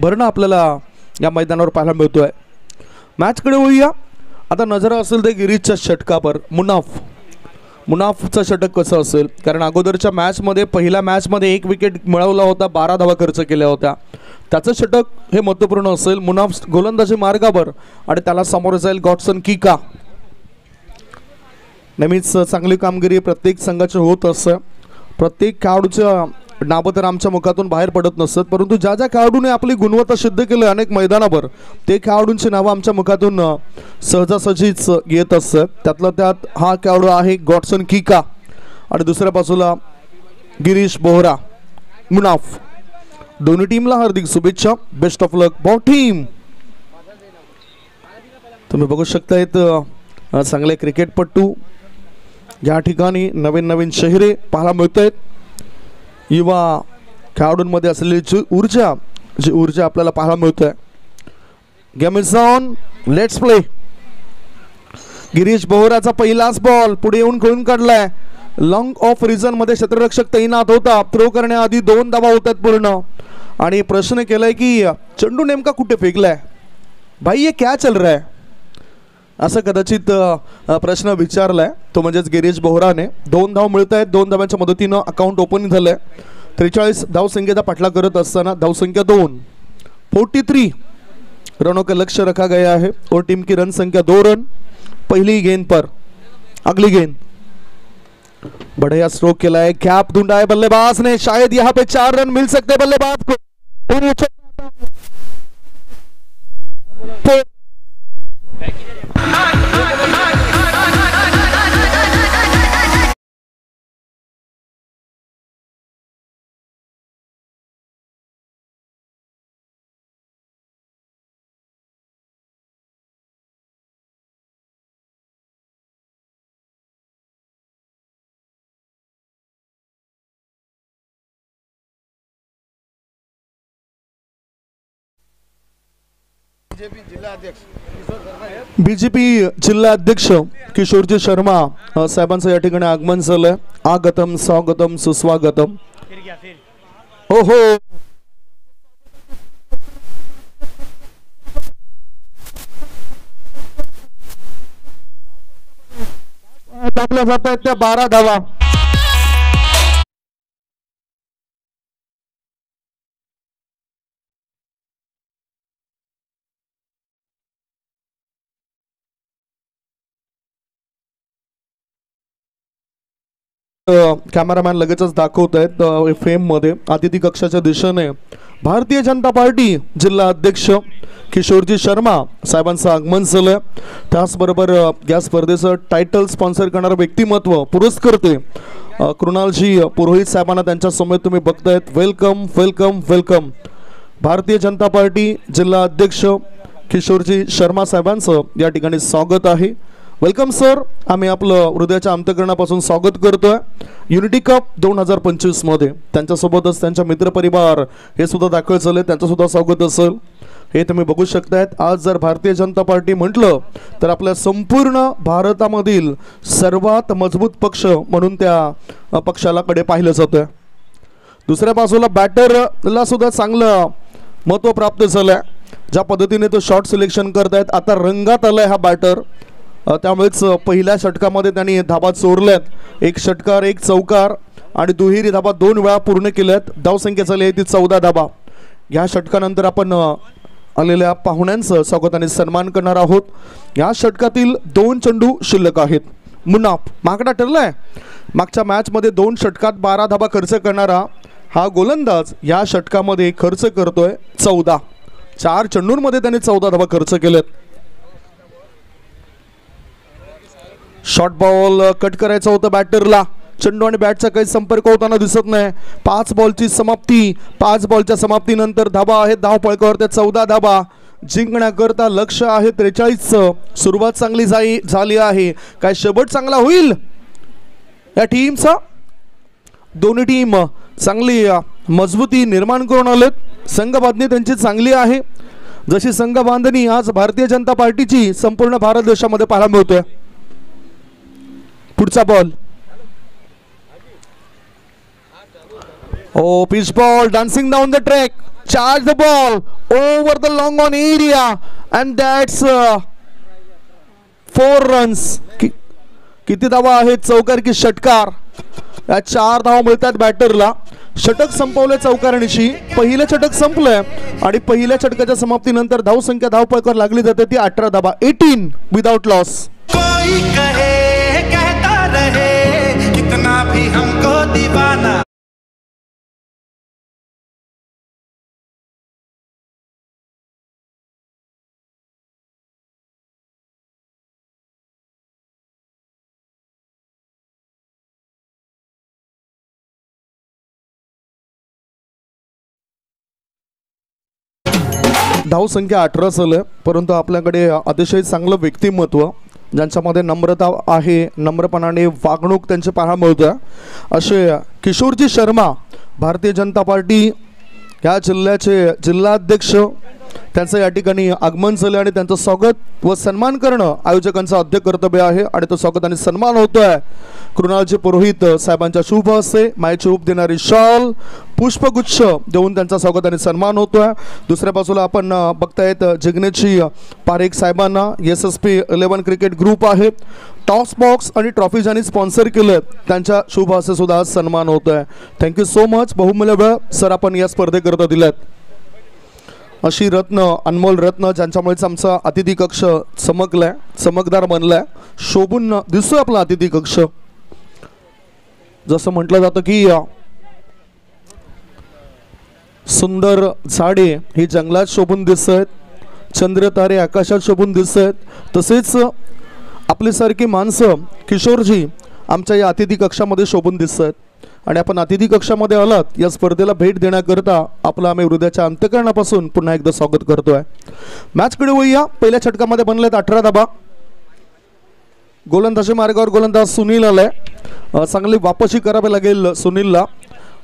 भरणं आपल्याला या मैदानावर पाहायला मिळतोय. मॅचकडे होऊया. आता नजर असेल ते गिरीशच्या षटकावर. मुनाफचं षटक कसं असेल, कारण अगोदरच्या मॅचमध्ये पहिल्या मॅचमध्ये 1 विकेट मिळवला होता, 12 धावा खर्च केल्या होत्या. त्याचं षटक हे महत्त्वपूर्ण असेल. मुनाफ गोलंदाजी मार्गावर आणि त्याला समोर जाईल गॉडसन कीका. नेहमीच चांगली कामगिरी प्रत्येक संघाची होत असते. प्रत्येक खेळाडूच्या नावं तर आमच्या मुखातून बाहेर पडत नसतात, परंतु ज्या ज्या खेळाडूने आपली गुणवत्ता सिद्ध केली अनेक मैदानावर, ते खेळाडूंची नावं आमच्या मुखातून सहजासहजीच येत असतात. त्यातला त्यात हा खेळाडू आहे गॉडसन कीका आणि दुसऱ्या बाजूला गिरीश बोहरा. मुनाफ. दोन्ही टीमला हार्दिक शुभेच्छा. बेस्ट ऑफ लक बॉ टीम. तुम्ही बघू शकतायत चांगले क्रिकेटपटू या ठिकाणी नवीन नवीन चेहरे पाहायला मिळत आहेत. युवा खेळाडूंमध्ये असलेली जी ऊर्जा आपल्याला पाहायला मिळते. Game is on, let's play. Girish बोहराचा पहिलाच बॉल पुढे येऊन खेळून काढलाय. लॉंग ऑफ रिझन मध्ये क्षेत्ररक्षक तैनात होता. थ्रो करण्याआधी 2 धावा होतात पूर्ण. आणि प्रश्न केलाय की चेंडू नेमका कुठे फेकलाय, भाई ये क्या चल रहा है, असं कदाचित प्रश्न विचारलाय. तो म्हणजेच गिरीश बोहराने. 2 धाव मिळत आहेत. 2 धावांच्या मदतीनं अकाउंट ओपन झालंय. 43 धावसंख्येचा पाठलाग करत असताना धावसंख्या 2. 43 रनों का लक्ष्य रखा गया है और टीम की रन संख्या 2 रन. पहली गेंद पर अगली गेंद. बढ़िया स्ट्रोक केला है, गैप ढूंढा है बल्लेबाज ने. शायद यहाँ पे 4 रन मिल सकते बल्लेबाज को. बीजेपी जिल्हा अध्यक्ष किशोरजी शर्मा साहेबांचं या ठिकाणी आगमन झालंय. आगतम स्वागतम सुस्वागतम. हो हो. टाकल्या जात आहेत त्या 12 धावा. कॅमेरामॅन लगेचच दाखवत आहेत फेम मध्ये. अतिथी कक्षाच्या दिशेने भारतीय जनता पार्टी जिल्हा अध्यक्ष किशोरजी शर्मा साहेबांचं आगमन झालंय. त्याचबरोबर या स्पर्धेचं टायटल स्पॉन्सर करणारं व्यक्तिमत्व पुरस्कर्ते कृणालजी पुरोहित साहेबांना त्यांच्या समोर तुम्ही बघतायत. Welcome welcome welcome. Bharatiya Janata party जिल्हा अध्यक्ष किशोरजी शर्मा साहेबांचं या ठिकाणी स्वागत आहे. Welcome sir. आम्ही आपलं हृदयाच्या अंतःकरणापासून स्वागत करतोय युनिटी कप 2025 मध्ये. त्यांच्यासोबतच त्यांच्या मित्रपरिवार हे सुद्धा दाखल झाले, त्यांचं सुद्धा स्वागत असेल. हे तुम्ही बघू शकतायत. आज जर भारतीय जनता पार्टी म्हटलं तर आपल्या संपूर्ण भारतामधील सर्वात मजबूत पक्ष म्हणून त्या पक्षाला कडे पाहिलं जातं. दुसऱ्या बाजूला बॅटरला सुद्धा चांगलं महत्त्व प्राप्त झालंय. ज्या पद्धतीने तो शॉट सिलेक्शन करतायत, आता रंगात आलाय हा बॅटर. त्यामुळेच पहिल्या षटकामध्ये त्यांनी धाबा चोरल्यात. एक षटकार, एक चौकार आणि दुहेरी धाबा 2 वेळा पूर्ण केल्यात. धावसंख्या झाली आहे ती 14 धाबा. या षटकानंतर आपण आलेल्या पाहुण्यांचं स्वागत आणि सन्मान करणार आहोत. या षटकातील 2 चेंडू शिल्लक आहेत. मुनाफ मागडा ठरलाय. मागच्या मॅचमध्ये 2 षटकात 12 धाबा खर्च करणारा हा गोलंदाज या षटकामध्ये खर्च करतोय 14. 4 चेंडूंमध्ये त्याने 14 धाबा खर्च केलेत. शॉर्ट बॉल कट करायचा होता बॅटरला. चेंडू आणि बॅटचा काही संपर्क होताना दिसत नाही. 5 बॉलची समाप्ती. 5 बॉलच्या समाप्तीनंतर धाबा आहेत धाव फळकावर 14 धाबा जिंकण्याकरता लक्ष आहे 43चं. सुरुवात चांगली झाली आहे. काय शेवट चांगला होईल या टीमचा? दोन्ही टीम चांगली मजबूती निर्माण करून आलेत. संघ बांधणी त्यांची चांगली आहे. जशी संघ बांधणी आज भारतीय जनता पार्टीची संपूर्ण भारत देशामध्ये पाहायला मिळतोय. पुढचा ball. Oh, pitch ball dancing down the track. Charge the ball over the long on area and that's 4 runs. किती धावा आहेत? चौकार की षटकार? या 4 धावा मिळतात बॅटरला. षटक संपवले चौकारणीशी. पहिलं षटक संपलंय आणि पहिल्या षटकाच्या समाप्तीनंतर धावसंख्या धावपळकावर लागली जाते ती 18 धावा. 18 विदाउट लॉस. कोई कहे कहता रहे कितना भी हमको दीवाना. धावसंख्या 18 झालं, परंतु आपल्याकडे अतिशय चांगलं व्यक्तिमत्व, ज्यांच्यामध्ये नम्रता आहे, नम्रपणाने वागणूक त्यांचे पाहायला मिळतं, असे किशोरजी शर्मा भारतीय जनता पार्टी या जिल्ह्याचे जिल्हाध्यक्ष. त्यांचं या ठिकाणी आगमन झालं आणि त्यांचं स्वागत व सन्मान करणं आयोजकांचं आद्य कर्तव्य आहे आणि तो स्वागत आणि सन्मान होतोय कृणालजी पुरोहित साहेबांच्या शुभ हस्ते. मायेची उप देणारी शॉल, पुष्पगुच्छ देऊन त्यांचा स्वागत आणि सन्मान होतोय. दुसऱ्या बाजूला आपण बघतायत जिग्नेशजी पारेख साहेबांना SSP 11 क्रिकेट ग्रुप आहे. टॉस बॉक्स आणि ट्रॉफी ज्यांनी स्पॉन्सर केलं त्यांच्या शुभ हस्ते सुद्धा सन्मान होतोय. Thank you so much. बहुमूल्य वेळ सर आपण या स्पर्धेकरता दिल्यात. अशी रत्न, अनमोल रत्न, ज्यांच्यामुळेच आमचा अतिथी कक्ष चमकलाय, चमकदार बनलाय, शोभून दिसतोय आपला अतिथी कक्ष. जसं म्हटलं जातं की सुंदर झाडे ही जंगलात शोभून दिसत आहेत, चंद्र तारे आकाशात शोभून दिसत आहेत, तसेच आपल्यासारखी माणसं किशोरजी आमच्या या अतिथी कक्षामध्ये शोभून दिसत आहेत. आणि आपण अतिथी कक्षामध्ये आलात, या स्पर्धेला भेट देण्याकरता आपलं आम्ही हृदयाच्या अंतःकरणापासून पुन्हा एकदा स्वागत करतोय. मॅचकडे वळूया. पहिल्या षटकामध्ये बनलेत 18 धाबा. गोलंदाजी मार्गावर गोलंदाज सुनील आलाय. चांगली वापसी करावी लागेल सुनीलला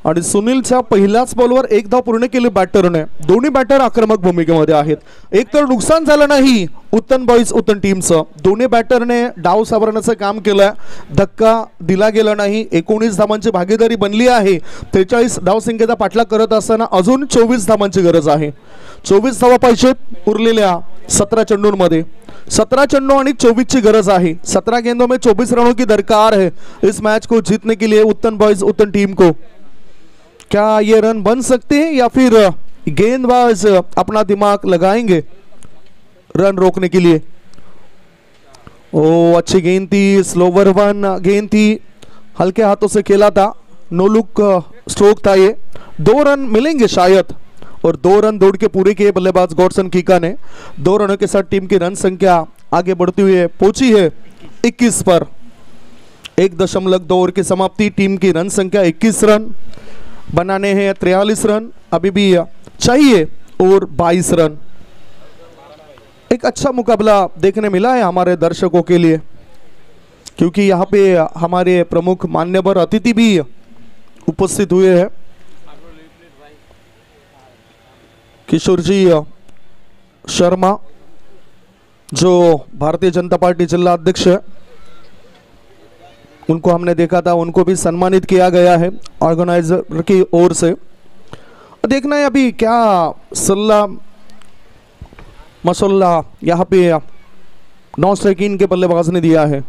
आणि सुनीलच्या पहिल्याच बॉलवर 1 धाव पूर्ण केली बॅटरने. दोन्ही बॅटर आक्रमक भूमिकेमध्ये आहेत. एक तर नुकसान झालं नाही उत्तन बॉईज उत्तन टीमचं. दोन्ही बॅटरने डाव सावरण्याचं काम केलं. धक्का दिला गेला नाही. 19 धावांची भागीदारी बनली आहे. 43 धावसंख्येचा पाठलाग करत असताना अजून 24 धावांची गरज आहे. 24 धावा पाहिजेत उरलेल्या 17 चेंडूंमध्ये. 17 चेंडू आणि 24 की गरज है. 17 गेंदों में 24 रनों की दरकार है इस मैच को जीतने के लिए उत्तन बॉयज उत्तन टीम को. क्या ये रन बन सकते हैं या फिर गेंदबाज अपना दिमाग लगाएंगे रन रोकने के लिए? ओ अच्छी गेंद थी, स्लोवर वन गेंद थी, हल्के हाथों से खेला था, नो लुक स्ट्रोक था ये. 2 रन मिलेंगे शायद और 2 रन दौड़ के पूरे किए बल्लेबाज गॉडसन कीका ने. 2 रनों के साथ टीम की रन संख्या आगे बढ़ती हुई पहुंची है 21 पर. 1.2 ओवर की समाप्ति. टीम की रन संख्या 21 रन बनाने हैं 43 रन अभी भी चाहिए और 22 रन. एक अच्छा मुकाबला देखने मिला है हमारे दर्शकों के लिए. क्योंकि यहाँ पे हमारे प्रमुख मान्यवर अतिथि भी उपस्थित हुए हैं। किशोर जी शर्मा जो भारतीय जनता पार्टी जिला अध्यक्ष है, उनको हमने देखा था, उनको भी सम्मानित किया गया है ऑर्गेनाइजर की ओर से। देखना है अभी क्या सल्ला मसल्ला यहाँ पे नौ स्ट्राइकिंग के बल्लेबाज ने दिया है।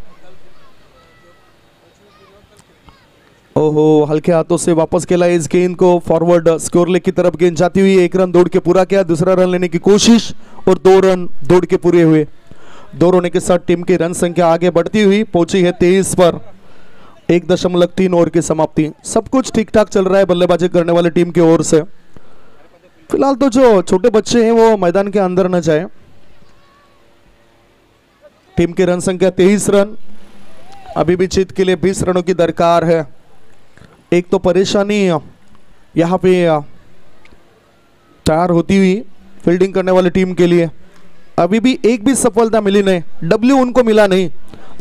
ओहो, हल्के हाथों से वापस खेला इस गेंद को, फॉरवर्ड स्कोर लेग की तरफ गेंद जाती हुई। 1 रन दौड़ के पूरा किया, दूसरा रन लेने की कोशिश और 2 रन दौड़ के पूरे हुए। 2 रनों के साथ टीम की रन संख्या आगे बढ़ती हुई पहुंची है 23 पर। 1.3 ओवर की समाप्ति। सब कुछ ठीक ठाक चल रहा है बल्लेबाजी करने वाली टीम की ओर से। फिलहाल तो जो छोटे बच्चे हैं वो मैदान के अंदर न जाए। टीम की रन संख्या 23 रन, अभी भी जीत के लिए 20 रनों की दरकार है। एक तो परेशानी यहाँ पे तैयार होती हुई फील्डिंग करने वाली टीम के लिए, अभी भी एक भी सफलता मिली नहीं, डब्ल्यू उनको मिला नहीं।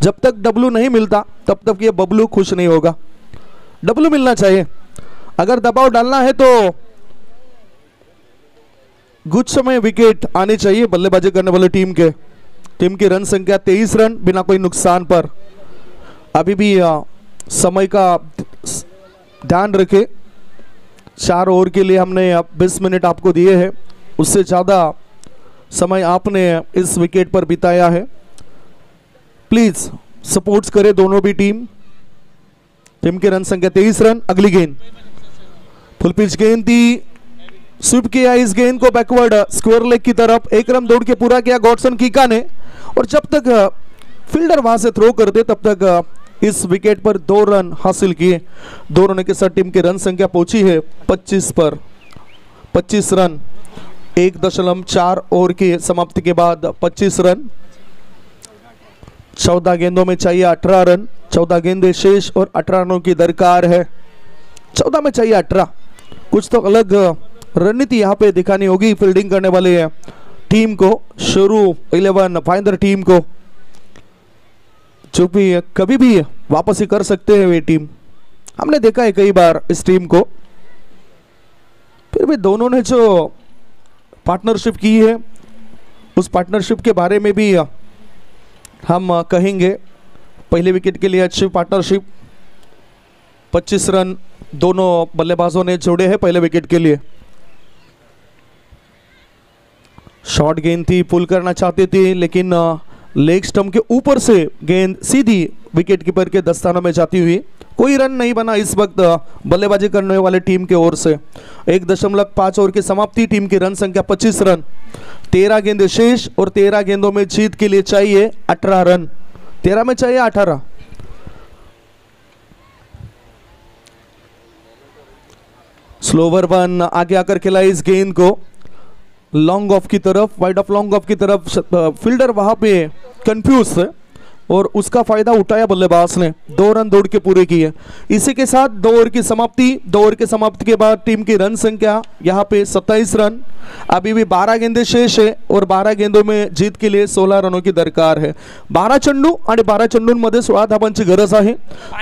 जब तक डब्ल्यू नहीं मिलता तब तक ये बबलू खुश नहीं होगा। डब्ल्यू मिलना चाहिए, अगर दबाव डालना है तो कुछ समय विकेट आने चाहिए बल्लेबाजी करने वाली टीम के। टीम की रन संख्या 23 रन बिना कोई नुकसान पर। अभी भी समय का ध्यान रखें, 4 ओवर के लिए हमने 20 मिनट आपको दिए हैं, उससे ज़्यादा समय आपने इस विकेट पर बिताया है। प्लीज सपोर्ट्स करें दोनों भी टीम। टीम की रन संख्या 23 रन। अगली गेंद फुल पिच गेंद थी, स्वीप किया इस गेंद को बैकवर्ड स्क्वायर लेग की तरफ। 1 रन दौड़ के पूरा किया गॉडसन कीका ने, और जब तक फील्डर वहां से थ्रो करते तब तक इस विकेट पर 2 रन हासिल किए। 2 रनों के साथ टीम की रन संख्या पहुंची है 25 पर। 25 रन 1.4 ओवर की समाप्ति के बाद 25 रन। 14 गेंदों में चाहिए 18 रन। 14 गेंदें शेष और 18 रनों की दरकार है। 14 में चाहिए 18। कुछ तो अलग रणनीति यहाँ पे दिखानी होगी फील्डिंग करने वाले टीम को, शुरू 11 फाइनल टीम को, जो भी कभी भी वापसी कर सकते हैं वे टीम। हमने देखा है कई बार इस टीम को। फिर भी दोनों ने जो पार्टनरशिप की है उस पार्टनरशिप के बारे में भी हम कहेंगे। पहले विकेट के लिए अच्छी पार्टनरशिप। 25 रन दोनों बल्लेबाजों ने जोड़े हैं पहले विकेट के लिए। शॉर्ट गेंद थी, पुल करना चाहते थे, लेकिन लेग स्टंप के ऊपर से गेंद सीधी विकेट कीपर के दस्तानों में जाती हुई। कोई रन नहीं बना इस वक्त बल्लेबाजी करने वाले टीम की ओर से। 1.5 ओवर की समाप्ति। टीम की रन संख्या 25 रन। 13 गेंदें शेष और 13 गेंदों में जीत के लिए चाहिए 18 रन। 13 में चाहिए 18। स्लोवर वन आगे आकर खेला इस गेंद को लॉन्ग ऑफ की तरफ, वाइड ऑफ लॉन्ग ऑफ की तरफ। फील्डर वहां पे कंफ्यूज है और उसका फायदा उठाया बल्लेबाज ने। 2 रन दौड़ के पूरे किए। इसी के साथ 2 ओवर की समाप्ति। 2 ओवर की समाप्ति के बाद टीम की रन संख्या यहाँ पे 27 रन। अभी भी 12 गेंदें शेष है और 12 गेंदों में जीत के लिए 16 रनों की दरकार है। 12 चेंडू आणि 12 चेंडूंमध्ये 16 धावांची गरज आहे।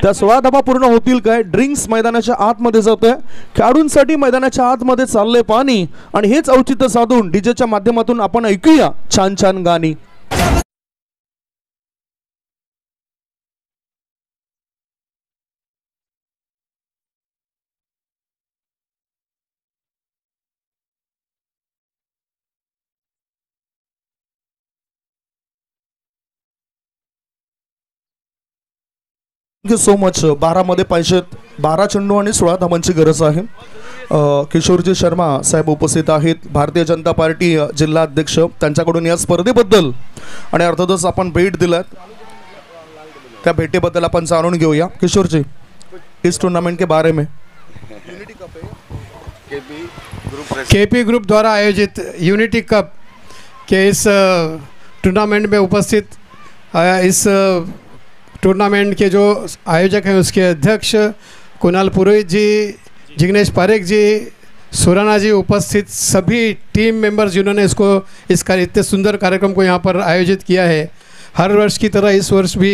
त्या 16 धावा पूर्ण होतील काय? ड्रिंक्स मैदानाच्या आतमध्ये जात आहे, खेळाडूंसाठी मैदानाच्या आतमध्ये चाललंय पाणी, आणि हेच औचित्य साधून डीजेच्या माध्यमातून आपण ऐकूया छान छान गाणी। Thank you so much. 12 मध्ये पाहिजेत 12 चेंडू आणि 16 धावांची गरज आहे। किशोरजी शर्मा साहेब उपस्थित आहेत, भारतीय जनता पार्टी जिल्हा अध्यक्ष। त्यांच्याकडून या स्पर्धेबद्दल आणि अर्थातच आपण भेट दिलात त्या भेटीबद्दल आपण जाणून घेऊया। किशोर जी, इस टूर्नामेंट के बारे में। केपी ग्रुप द्वारा आयोजित यूनिटी कप के इस टूर्नामेंट में उपस्थित इस टूर्नामेंट के जो आयोजक हैं उसके अध्यक्ष कुणाल पुरोहित जी, जिग्नेश पारेख जी, सुराना जी, उपस्थित सभी टीम मेंबर्स जिन्होंने इसको इतने सुंदर कार्यक्रम को यहाँ पर आयोजित किया है। हर वर्ष की तरह इस वर्ष भी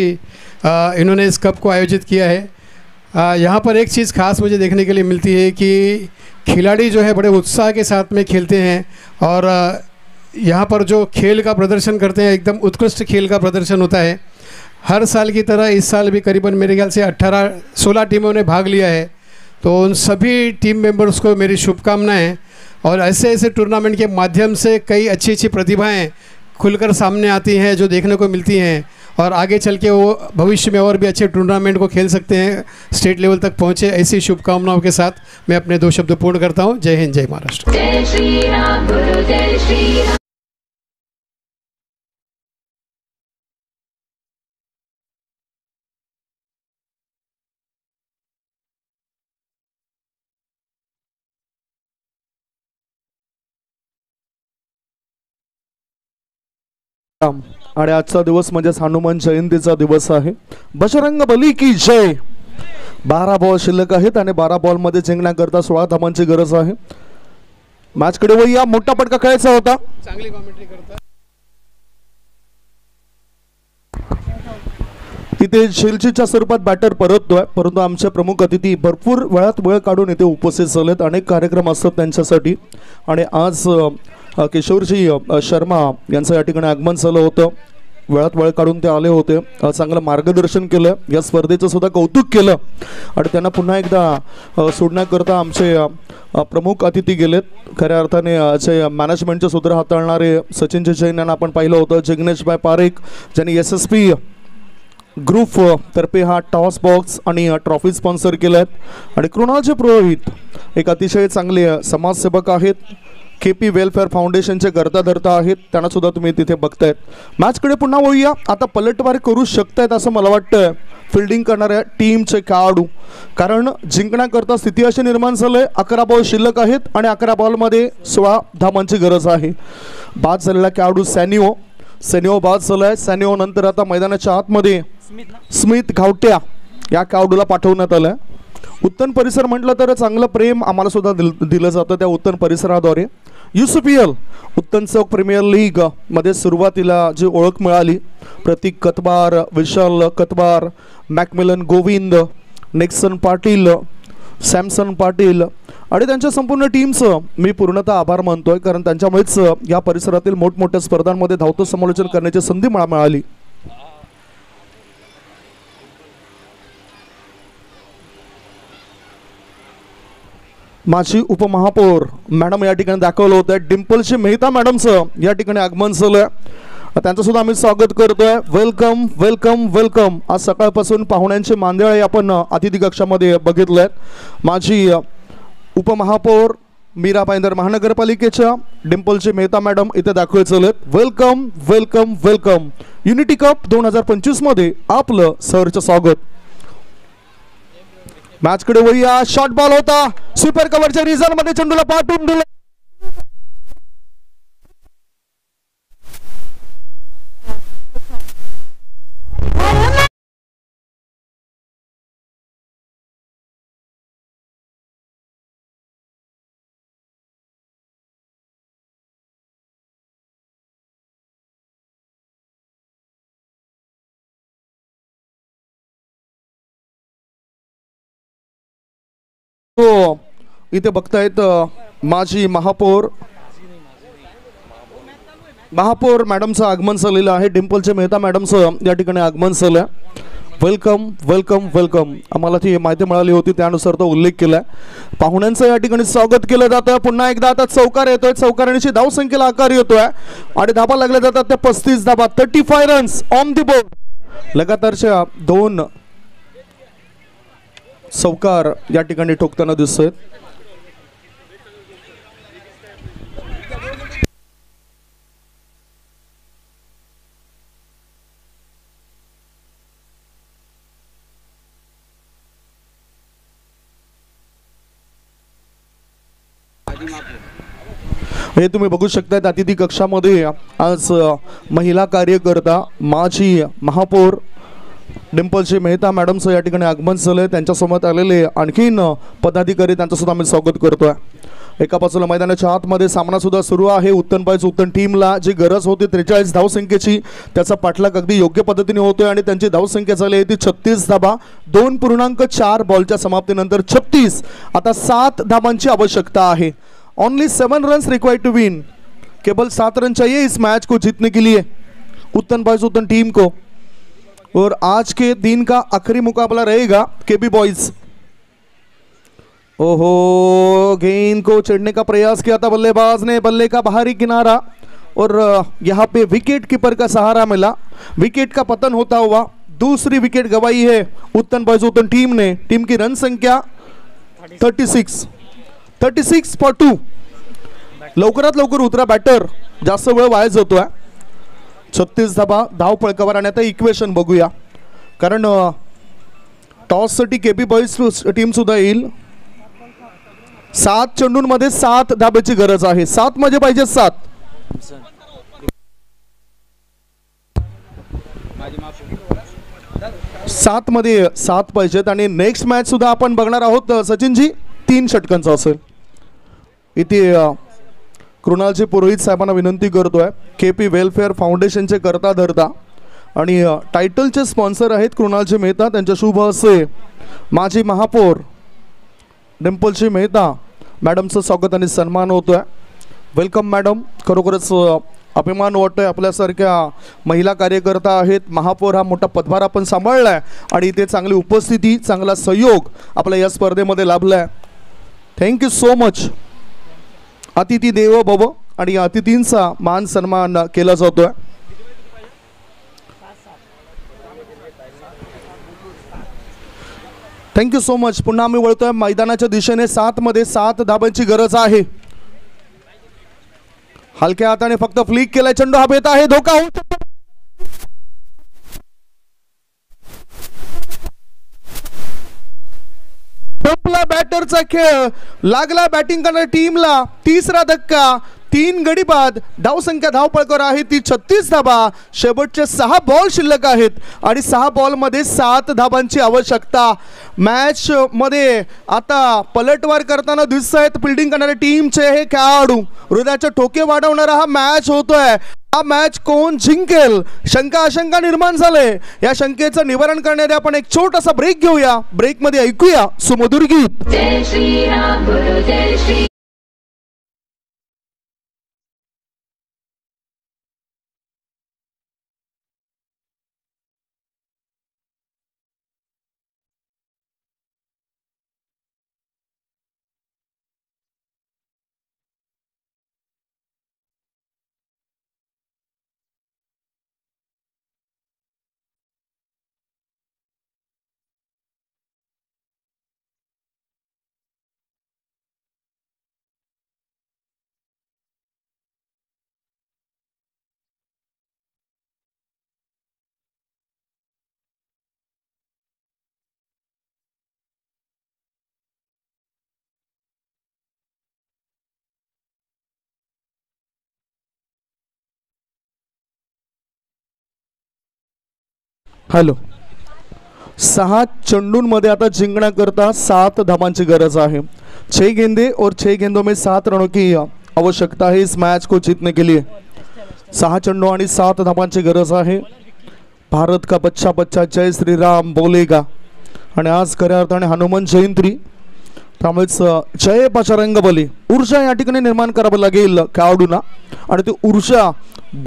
इन्होंने इस कप को आयोजित किया है। यहाँ पर एक चीज़ खास मुझे देखने के लिए मिलती है कि खिलाड़ी जो है बड़े उत्साह के साथ में खेलते हैं और यहाँ पर जो खेल का प्रदर्शन करते हैं एकदम उत्कृष्ट खेल का प्रदर्शन होता है। हर साल की तरह इस साल भी करीबन मेरे ख्याल से 16 टीमों ने भाग लिया है, तो उन सभी टीम मेंबर्स को मेरी शुभकामनाएं। और ऐसे ऐसे टूर्नामेंट के माध्यम से कई अच्छी अच्छी प्रतिभाएं खुलकर सामने आती हैं जो देखने को मिलती हैं, और आगे चल के वो भविष्य में और भी अच्छे टूर्नामेंट को खेल सकते हैं, स्टेट लेवल तक पहुँचे। ऐसी शुभकामनाओं के साथ मैं अपने 2 शब्द पूर्ण करता हूँ। जय हिंद, जय महाराष्ट्र। जय श्री राम, गुरु जय श्री राम। आणि आजचा दिवस म्हणजे हनुमान जयंतीचा दिवस आहे। बजरंग बली की जय। 12 बॉल शिल्लक आहेत आणि 12 बॉल मध्ये जिंकण्याकरता 16 धावांची गरज आहे। मॅच कडे वळूया। मोठा फटका खेळायचा होता। चांगली कॉमेंट्री करता। इथे झेलचीच्या स्वरूपात बॅटर परततोय, परंतु आमचे प्रमुख अतिथी भरपूर वेळ काढून इथे उपस्थित झालेत। अनेक कार्यक्रम असतात त्यांच्यासाठी आणि आज किशोरजी शर्मा यांचं या ठिकाणी आगमन झालं होतं। वेळ काढून ते आले होते, चांगलं मार्गदर्शन केलं, या स्पर्धेचं सुद्धा कौतुक केलं आणि त्यांना पुन्हा एकदा सोडण्याकरता आमचे प्रमुख अतिथी गेलेत। खऱ्या अर्थाने जे मॅनेजमेंटचे सूत्र हाताळणारे सचिनजी जैन यांना आपण पाहिलं होतं। जिग्नेशभाई पारेख ज्यांनी SSP ग्रुप तर्फे हा टॉस बॉक्स आणि ट्रॉफी स्पॉन्सर केल्यात आणि कृणालजी पुरोहित एक अतिशय चांगले समाजसेवक आहेत। KP वेलफेअर फाउंडेशनचे करता धरता आहेत, त्यांना सुद्धा तुम्ही तिथे बघतायत। मॅचकडे पुन्हा वळूया। आता पलटवारी करू शकतायत असं मला वाटतं फिल्डिंग करणाऱ्या टीमचे खेळाडू, कारण जिंकण्याकरता स्थिती अशी निर्माण झाली। 11 बॉल शिल्लक आहेत आणि 11 बॉलमध्ये 16 धावांची गरज आहे। बाद झालेला खेळाडू सॅनिओ बाद झालाय। सॅनिओ नंतर आता मैदानाच्या आतमध्ये स्मिथ घावट्या या खेळाडूला पाठवण्यात आलं। उत्तन परिसर म्हटलं तर चांगलं प्रेम आम्हाला सुद्धा दिलं जातं त्या उत्तन परिसराद्वारे। UCPL उत्तन चौक प्रीमियर लीग मध्ये सुरुवातीला जी ओळख मिळाली, प्रतीक कतबार, विशाल कतबार, मॅकमिलन गोविंद, नेक्सन पाटील, सॅमसन पाटील आणि त्यांच्या संपूर्ण टीमचं मी पूर्णतः आभार मानतोय, कारण त्यांच्यामुळेच या परिसरातील मोठमोठ्या स्पर्धांमध्ये धावतं समालोचन करण्याची संधी मला मिळाली। माजी उपमहापौर मॅडम या ठिकाणी दाखवलं होतं। डिंपलची मेहता मॅडमचं या ठिकाणी आगमन झालंय, त्यांचं सुद्धा आम्ही स्वागत करतोय। Welcome welcome welcome. आज सकाळपासून पाहुण्यांचे मांदियाळे आपण अतिथी कक्षामध्ये बघितलेत। माजी उपमहापौर मीरा भाईंदर महानगरपालिकेच्या डिंपलची मेहता मॅडम इथे दाखल झालेत। Welcome welcome welcome. Unity cup 2025 मध्ये आपलं सहर्ष स्वागत। मॅच कडे वळूया। शॉर्ट बॉल होता, सुपर कव्हरच्या रिझल्ट मध्ये चेंडूला पाठवून दिलं। तो इथे बघतायत माजी महापौर मॅडमचं आगमन झालेलं आहे। डिंपलचे मेहता मॅडमचं या ठिकाणी आगमन झालं। Welcome welcome welcome. आम्हाला ती माहिती मिळाली होती त्यानुसार तो उल्लेख केलाय। पाहुण्यांचं या ठिकाणी स्वागत केलं जातं। पुन्हा एकदा आता चौकार येतोय, चौकारांची धावसंख्येला आकार येतोय आणि धाबा लागल्या जातात त्या 35 धाबा। 35 रन्स ऑन द बोर्ड। लगातारच्या 2 चौकार या ठिकाणी ठोकताना दिसतोय। हे तुम्ही बघू शकता अतिथी कक्षामध्ये आज महिला कार्यकर्ता माजी महापौर डिंपलजी मेहता मॅडमचं या ठिकाणी आगमन झालंय. त्यांच्यासोबत आलेले आणखीन पदाधिकारी त्यांच्यासुद्धा आम्ही स्वागत करतोय. एका बाजूला मैदानाच्या आतमध्ये सामना सुद्धा सुरू आहे. उत्तन बॉयज उत्तन टीमला जी गरज होती 43 धावसंख्येची त्याचा पाठलाग अगदी योग्य पद्धतीने होतोय आणि त्यांची धावसंख्या झाली आहे ती 36 धाबा. 2.4 बॉलच्या समाप्तीनंतर 36. आता 7 धाबांची आवश्यकता आहे. Only 7 runs required to win. केवल 7 रन चाहिए इस मैच को जीतने के लिए उत्तन बॉयज उत्तन टीम को. और आज के दिन का आखिरी मुकाबला रहेगा केपी बॉयज. ओहो, गेंद को चढ़ने का प्रयास किया था बल्लेबाज ने, बल्ले का बाहरी किनारा और यहाँ पे विकेट कीपर का सहारा मिला. विकेट का पतन होता हुआ दूसरी विकेट गवाई है उत्तन बॉयज उत्तन टीम ने. टीम की रन संख्या 36 फॉर 2. लवकरात लवकर उतरा बॅटर, जास्त वेळ वाया जातोय. 36 धाबा धाव फळकावर आणि आता इक्वेशन बघूया कारण टॉससाठी केपी बॉयज टीम सुद्धा येईल. 7 चेंडूंमध्ये 7 धाब्याची गरज आहे. 7 म्हणजे पाहिजे 7. 7 मध्ये 7 पाहिजेत आणि नेक्स्ट मॅच सुद्धा आपण बघणार आहोत सचिनजी 3 षटकांचा असेल. इथे कृणालजी पुरोहित साहेबांना विनंती करतोय. केपी वेलफेअर फाउंडेशनचे करता धरता आणि टायटलचे स्पॉन्सर आहेत कृणालजी मेहता. त्यांच्या शुभ हस्ते माजी महापौर डिंपलजी मेहता मॅडमचं स्वागत आणि सन्मान होतोय. Welcome madam. खरोखरच अभिमान वाटतोय आपल्यासारख्या महिला कार्यकर्ता आहेत. महापौर हा मोठा पदभार आपण सांभाळलाय आणि इथे चांगली उपस्थिती चांगला सहयोग आपल्या या स्पर्धेमध्ये लाभलाय. Thank you so much. अतिथी देवो भव आणि अतिथींचा मान सन्मान केला जातोय. Thank you so much. पुन्हा आम्ही वळतोय मैदानाच्या दिशेने. 7 मध्ये 7 धाब्यांची गरज आहे. हलक्या हाताने फक्त फ्लिक केलाय. चेंडू हवेत आहे. धोका होऊ शकतो. संपला बॅटरचा खेळ. लागला बॅटिंग करणाऱ्या टीमला तिसरा धक्का. 3 गडी बाद. धावसंख्या धावपळकर आहे ती 36 धाबा. शेवटचे 6 बॉल शिल्लक आहेत आणि 6 बॉलमध्ये 7 धाबांची आवश्यकता. मॅच मध्ये आता पलटवार करताना दिसत आहेत फिल्डिंग करणाऱ्या टीमचे हे खेळाडू. हृदयाचे ठोके वाढवणारा हा मॅच होतोय. हा मॅच कोण जिंकेल शंका आशंका निर्माण झाले. या शंकेचं निवारण करण्यासाठी आपण एक छोटासा ब्रेक घेऊया. ब्रेक मध्ये ऐकूया सुमधुर गीत. जय श्री राम गुरु जय श्री. हॅलो. 6 चेंडूंमध्ये आता जिंकण्याकरता 7 धाबांची गरज आहे. 6 गेंदे और 6 गेंदों में 7 रनों की आवश्यकता है इस मैच को जीतने के लिए. 6 चेंडू आणि 7 धाबांची गरज आहे. भारत का बच्चा बच्चा जय श्री राम बोलेगा आणि आज खऱ्या अर्थाने हनुमान जयंती. त्यामुळेच जय बजरंग बली ऊर्जा या ठिकाणी निर्माण करावं लागेल खेळाडूंना आणि ती ऊर्जा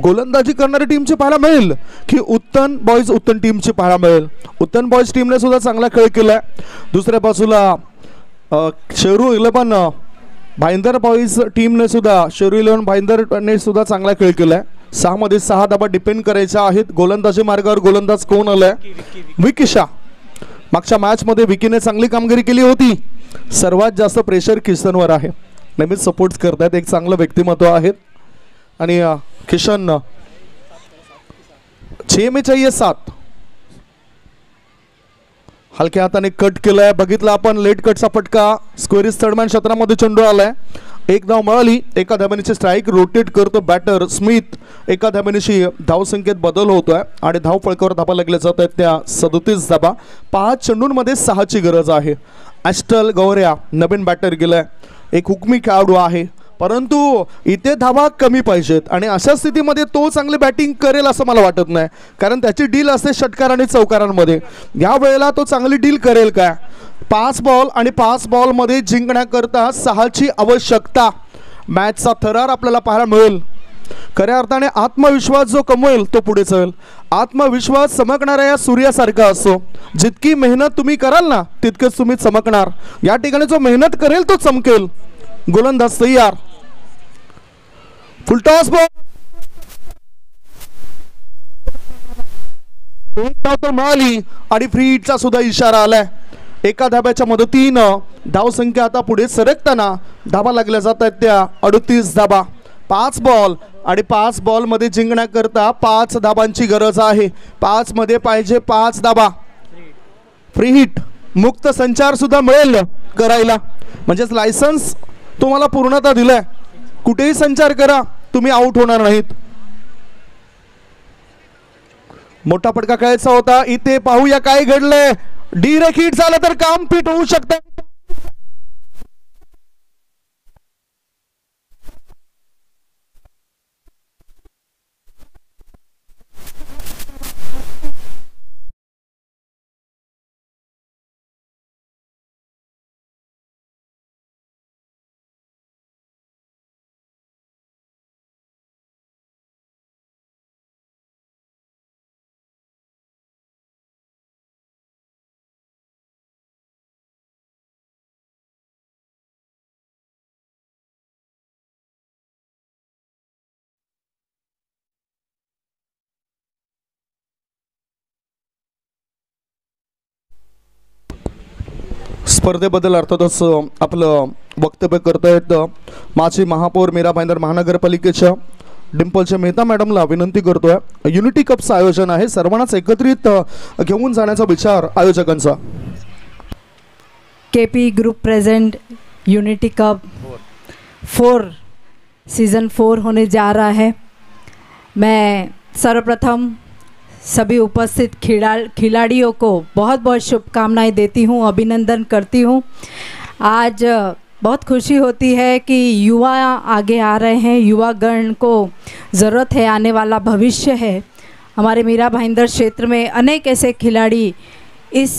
गोलंदाजी करणारी टीमची पाहायला मिळेल की उत्तन बॉयज उत्तन टीमची पाहायला मिळेल. उत्तन बॉयज टीमने सुद्धा चांगला खेळ केलाय. दुसऱ्या बाजूला शेरू 11 भाईंदर बॉयज टीमने सुद्धा शेरू 11 भाईंदरने सुद्धा चांगला खेळ केलाय. 6 मध्ये 6 धाबा डिपेंड करायच्या आहेत. गोलंदाजी मार्गावर गोलंदाज कोण आलाय? विकिशा. मागच्या मॅच मध्ये विकीने चांगली कामगिरी केली होती. सर्वात जास्त प्रेशर किशनवर आहे. नेहमीच सपोर्ट करतात. एक चांगलं व्यक्तिमत्व आहेत आणि किशन 6 में चाहिए 7. हलक्या हाताने कट केलाय. बघितला आपण लेट कटचा फटका. स्क्वेअरिस थर्डमॅन क्षेत्रामध्ये चेंडू आलाय एक धाव मिळाली, एका धाब्याची स्ट्राईक. रोटेट करतो बॅटर स्मिथ. एका धाब्याची धावसंख्येत बदल होतोय आणि धाव फळकावर धाबा लागल्या जात आहेत त्या 37 धाबा. 5 चेंडूंमध्ये 6ची गरज आहे. ॲस्टल गौऱ्या नवीन बॅटर गेलाय, एक हुकमी खेळाडू आहे, परंतु इथे धावा कमी पाहिजेत आणि अशा स्थितीमध्ये तो चांगली बॅटिंग करेल असं मला वाटत नाही, कारण त्याची डील असते षटकार आणि चौकारांमध्ये. या वेळेला तो चांगली डील करेल काय? 5 बॉल आणि 5 बॉलमध्ये जिंकण्याकरता 6ची आवश्यकता. मॅचचा थरार आपल्याला पाहायला मिळेल. खऱ्या अर्थाने आत्मविश्वास जो कमवेल तो पुढे चढेल. आत्मविश्वास चमकणाऱ्या या सूर्यासारखा असतो. जितकी मेहनत तुम्ही कराल ना तितकेच तुम्ही चमकणार. या ठिकाणी जो मेहनत करेल तो चमकेल. गोलंदाज तयार. फुल टॉस बॉल मिळाली आणि फ्री हिटचा सुद्धा इशारा आलाय. एका धाब्याच्या मदतीनं धावसंख्या आता पुढे सरकताना धाबा लागल्या जात आहेत त्या 38 धाबा. 5 बॉल आणि 5 बॉलमध्ये जिंकण्याकरता 5 धाबांची गरज आहे. 5 मध्ये पाहिजे 5 धाबा. फ्री हिट मुक्त संचार सुद्धा मिळेल करायला, म्हणजेच लायसन्स तुम्हाला पूर्णता दिलाय. कुठेही संचार करा, तुम्ही आउट होणार नाहीत. मोठा फटका खेळायचा होता. इथे पाहूया काय घडलंय. डिरेक्ट हिट झालं तर काम फिट होऊ शकतं. स्पर्धेबद्दल अर्थातच आपलं वक्तव्य करतायत माजी महापौर मीरा भाईंदर महानगरपालिकेच्या डिंपलच्या मेहता मॅडमला विनंती करतोय. युनिटी कपचं आयोजन आहे, सर्वांनाच एकत्रित घेऊन जाण्याचा विचार आयोजकांचा. KP group present unity cup 4 season 4 होने जा रहा है. मैं सर्वप्रथम सभी उपस्थित खिलाड़ियों को बहुत बहुत शुभकामनाएं देती हूं, अभिनंदन करती हूं. आज बहुत खुशी होती है कि युवा आगे आ रहे हैं. युवा गण को ज़रूरत है, आने वाला भविष्य है. हमारे मीरा भाईंदर क्षेत्र में अनेक ऐसे खिलाड़ी इस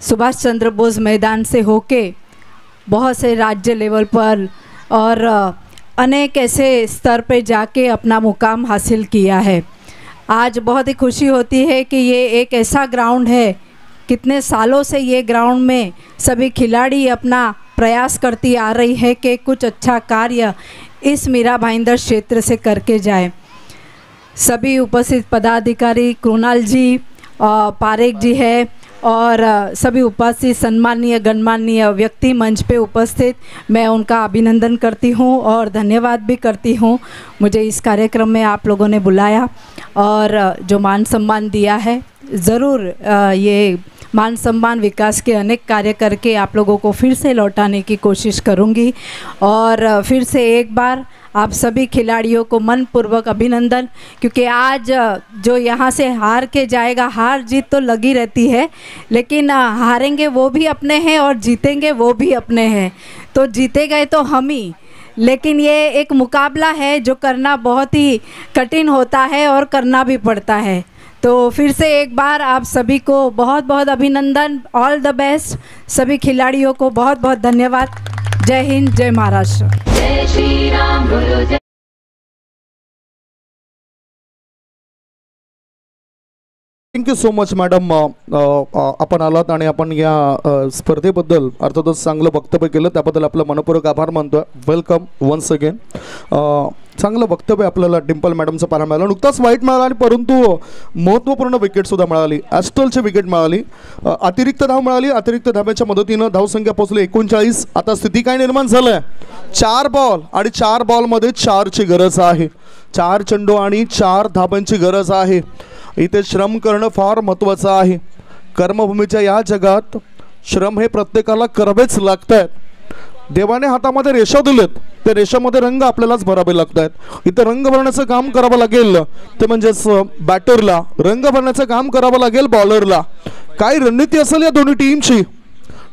सुभाष चंद्र बोस मैदान से होके बहुत से राज्य लेवल पर और अनेक ऐसे स्तर पे जाके अपना मुकाम हासिल किया है. आज बहुत ही खुशी होती है कि ये एक ऐसा ग्राउंड है, कितने सालों से ये ग्राउंड में सभी खिलाड़ी अपना प्रयास करती आ रही है कि कुछ अच्छा कार्य इस मीरा भाईंदर क्षेत्र से करके जाए. सभी उपस्थित पदाधिकारी, कृणाल जी, पारेख जी है और सभी उपस्थित सम्माननीय गणमान्य व्यक्ति मंच पे उपस्थित, मैं उनका अभिनंदन करती हूँ और धन्यवाद भी करती हूँ. मुझे इस कार्यक्रम में आप लोगों ने बुलाया और जो मान सम्मान दिया है, ज़रूर ये मान सम्मान विकास के अनेक कार्य करके आप लोगों को फिर से लौटाने की कोशिश करूँगी. और फिर से एक बार आप सभी खिलाड़ियों को मनपूर्वक अभिनंदन, क्योंकि आज जो यहाँ से हार के जाएगा, हार जीत तो लगी रहती है, लेकिन हारेंगे वो भी अपने हैं और जीतेंगे वो भी अपने हैं. तो जीते गए तो हम ही, लेकिन ये एक मुकाबला है जो करना बहुत ही कठिन होता है और करना भी पड़ता है. तो फिर से एक बार आप सभी को बहुत बहुत अभिनंदन, ऑल द बेस्ट. सभी खिलाड़ियों को बहुत बहुत धन्यवाद. जय हिंद, जय महाराष्ट्र. जय श्री राम बोलो. जय थँक्यू सो मच मॅडम. आपण आलात आणि आपण या स्पर्धेबद्दल अर्थातच चांगलं वक्तव्य केलं, त्याबद्दल आपलं मनपूर्वक आभार मानतोय. Welcome once again. चांगलं वक्तव्य आपल्याला डिंपल मॅडमचं पाहायला मिळालं. नुकताच वाईट मिळाला आणि परंतु महत्त्वपूर्ण विकेटसुद्धा मिळाली. ॲस्टलची विकेट मिळाली, अतिरिक्त धाव मिळाली. अतिरिक्त धाब्याच्या मदतीनं धावसंख्या पोहोचली 39. आता स्थिती काय निर्माण झालं आहे, 4 बॉल आणि 4 बॉलमध्ये 4ची गरज आहे. 4 चेंडू आणि 4 धाबांची गरज आहे. इथे श्रम करणं फार महत्त्वाचं आहे. कर्मभूमीच्या या जगात श्रम हे प्रत्येकाला करावेच लागत आहेत. देवाने हातामध्ये रेषा दिलेत, त्या रेषामध्ये रंग आपल्यालाच भरावे लागत आहेत. इथं रंग भरण्याचं काम करावं लागेल, ते म्हणजेच बॅटरला रंग भरण्याचं काम करावं लागेल बॉलरला. काय रणनीती असेल या दोन्ही टीमची.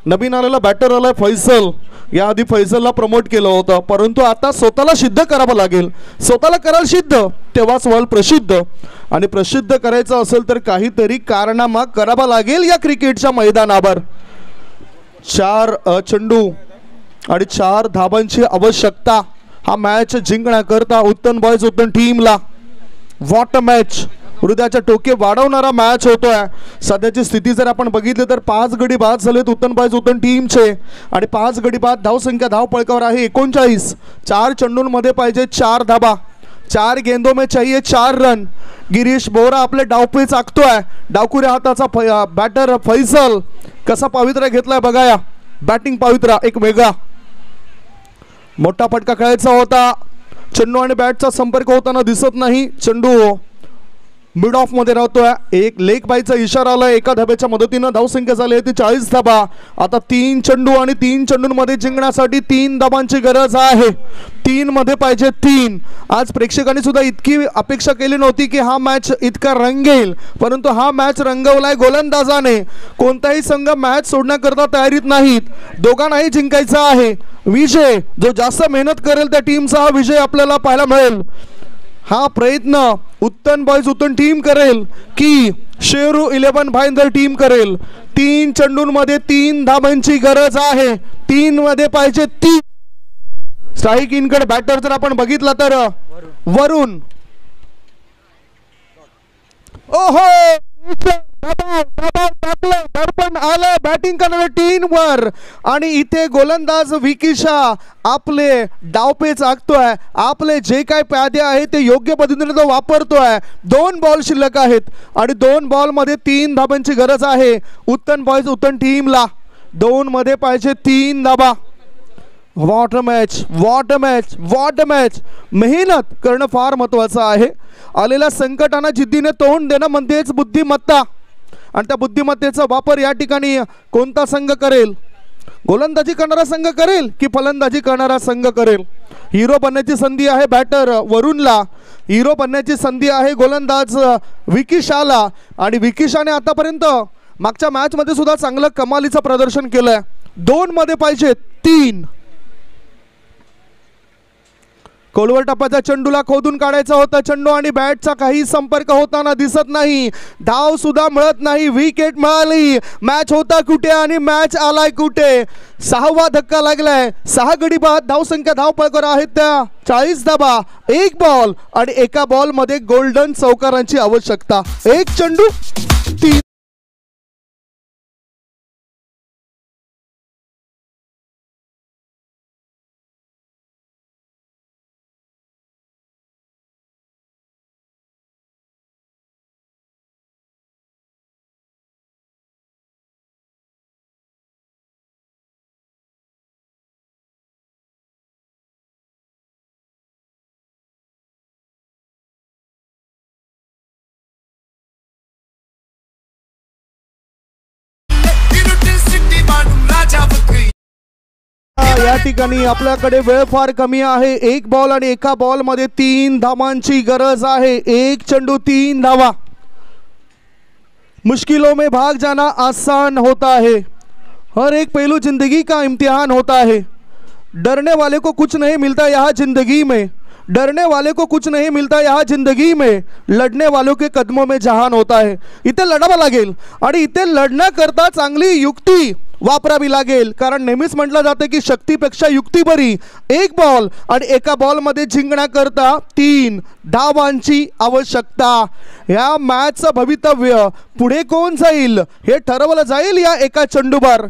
नवीन आलेला बॅटर आलाय फैसल, याआधी फैसलला प्रमोट केलं होतं, परंतु आता स्वतःला सिद्ध करावं लागेल. स्वतःला कराल सिद्ध तेव्हाच व्हाल प्रसिद्ध, आणि प्रसिद्ध करायचं असेल तर काहीतरी कारनामा करावा लागेल या क्रिकेटच्या मैदानावर. 4 चेंडू आणि 4 धाबांची आवश्यकता हा मॅच जिंकण्याकरता उत्तन बॉयज उत्तन टीमला. व्हॉट अ मॅच, हृदयाच्या टोके वाढवणारा मॅच होतोय. सध्याची स्थिती जर आपण बघितली तर 5 गडी बाद झालेत उत्तन बॉयज उत्तन टीमचे, आणि 5 गडी बाद धावसंख्या धावपळकावर आहे 39. 4 चेंडूंमध्ये पाहिजे 4 धाबा, 4 गेंदों में चाहिए 4 रन. गिरीश बोरा आपले डावपेच आखतोय. डावकुऱ्या हाताचा बॅटर फैसल कसा पवित्रा घेतलाय बघाया. बॅटिंग पवित्रा एक वेगळा. मोठा फटका खेळायचा होता. चेंडू आणि बॅटचा संपर्क होताना दिसत नाही. चेंडू मिड ऑफ मध्ये राहतोय. एक लेग बायचा इशारा आलाय. एका धाब्याच्या मदतीनं धावसंख्या झाली आहे ती 40 धाबा. आता 3 चेंडू आणि 3 चेंडूंमध्ये जिंकण्यासाठी 3 धाबांची गरज आहे. 3 मध्ये पाहिजे 3. आज प्रेक्षकांनी सुद्धा इतकी अपेक्षा केली नव्हती की हा मॅच इतका रंगेल, परंतु हा मॅच रंगवलाय गोलंदाजाने. कोणताही संघ मॅच सोडण्याकरता तयारीत नाहीत. दोघांनाही जिंकायचा आहे. विजय जो जास्त मेहनत करेल त्या टीमचा हा विजय आपल्याला पाहायला मिळेल. हा प्रयत्न उत्तन बॉयज उत्तन टीम करेल की शेरू 11 भाईंदर टीम करेल. 3 चेंडूंमध्ये 3 धाबांची गरज आहे. 3 मध्ये पाहिजे 3. स्ट्राईक इनकडे बॅटर जर आपण बघितला तर वरुण. ओहो दर्पण आलं बॅटिंग करणाऱ्या टीमवर, आणि इथे गोलंदाज विकिशा आपले डावपेच आखतोय. आपले जे काय प्यादे आहेत ते योग्य पद्धतीने तो वापरतोय. 2 बॉल शिल्लक आहेत आणि 2 बॉलमध्ये 3 धाबांची गरज आहे उत्तन बॉयज उत्तन टीमला. 2 मध्ये पाहिजे 3 धाबा. What a match, what a match, what a match. मेहनत करणं फार महत्त्वाचं आहे. आलेल्या संकटांना जिद्दीने तोंड देणं म्हणजेच बुद्धिमत्ता, आणि त्या बुद्धिमत्तेचा वापर या ठिकाणी कोणता संघ करेल. गोलंदाजी करणारा संघ करेल की फलंदाजी करणारा संघ करेल. हिरो बनण्याची संधी आहे बॅटर वरुणला. हिरो बनण्याची संधी आहे गोलंदाज विकिशाला, आणि विकिशाने आतापर्यंत मागच्या मॅचमध्ये सुद्धा चांगलं कमालीचं प्रदर्शन केलंय. 2 मध्ये पाहिजे 3. खोलवर टप्प्याच्या चेंडूला खोदून काढायचा होता. चेंडू आणि बॅटचा काही संपर्क होताना दिसत नाही. धाव सुद्धा मिळत नाही. विकेट मिळाली. मॅच होता कुठे आणि मॅच आलाय कुठे. 6वा धक्का लागलाय. 6 गडी बाद धावसंख्या धावपळकर आहेत त्या 40 धाबा. 1 बॉल आणि एका बॉल मध्ये गोल्डन चौकारांची आवश्यकता. 1 चेंडू 3. या ठिकाणी आपल्याकडे वेळ फार कमी आहे. 1 बॉल आणि एका बॉल मध्ये 3 धावांची गरज आहे. 1 चेंडू 3 धावा. मुश्किलों में भाग जाना आसान होता है. हर एक पहलू जिंदगी का इम्तिहान होता है. डरने वाले को कुछ नहीं मिलता यहाँ जिंदगी में. डरने वाले को कुछ नहीं मिलता यहाँ जिंदगी में. लढणे वालों के कदमों में जहान होता है. इथे लढावं लागेल आणि इथे लढण्याकरता चांगली युक्ती वापरावी लागेल, कारण नेहमीच म्हटलं जातं की शक्तीपेक्षा युक्ती बरी. 1 बॉल आणि एका बॉलमध्ये जिंकण्याकरता 3 धावांची आवश्यकता. या मॅचचं भवितव्य पुढे कोण जाईल हे ठरवलं जाईल या एका चेंडूवर.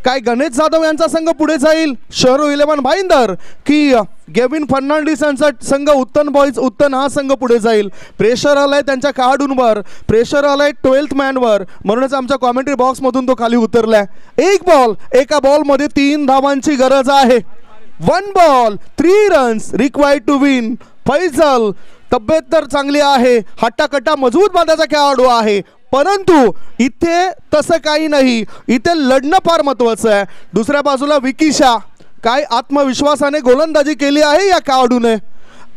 काय गणेश जाधव यांचा संघ पुढे जाईल, शेरू 11 भाईंदर, की गेविन फर्नांडिस यांचा संघ उत्तन बॉयज उत्तन हा संघ पुढे जाईल. प्रेशर आलाय त्यांच्या खेळाडूंवर, प्रेशर आलाय 12th मॅनवर, म्हणूनच आमच्या कॉमेंट्री बॉक्समधून तो खाली उतरलाय. 1 बॉल एका बॉलमध्ये 3 धावांची गरज आहे. 1 ball 3 runs required to win. Faisal तब्येत तर चांगली आहे, हट्टाकट्टा मजबूत बांधाचा खेळाडू आहे, परंतु इथे तसं काही नाही. इथे लढणं फार महत्त्वाचं आहे. दुसऱ्या बाजूला विकिशा काय आत्मविश्वासाने गोलंदाजी केली आहे या खेळाडूने,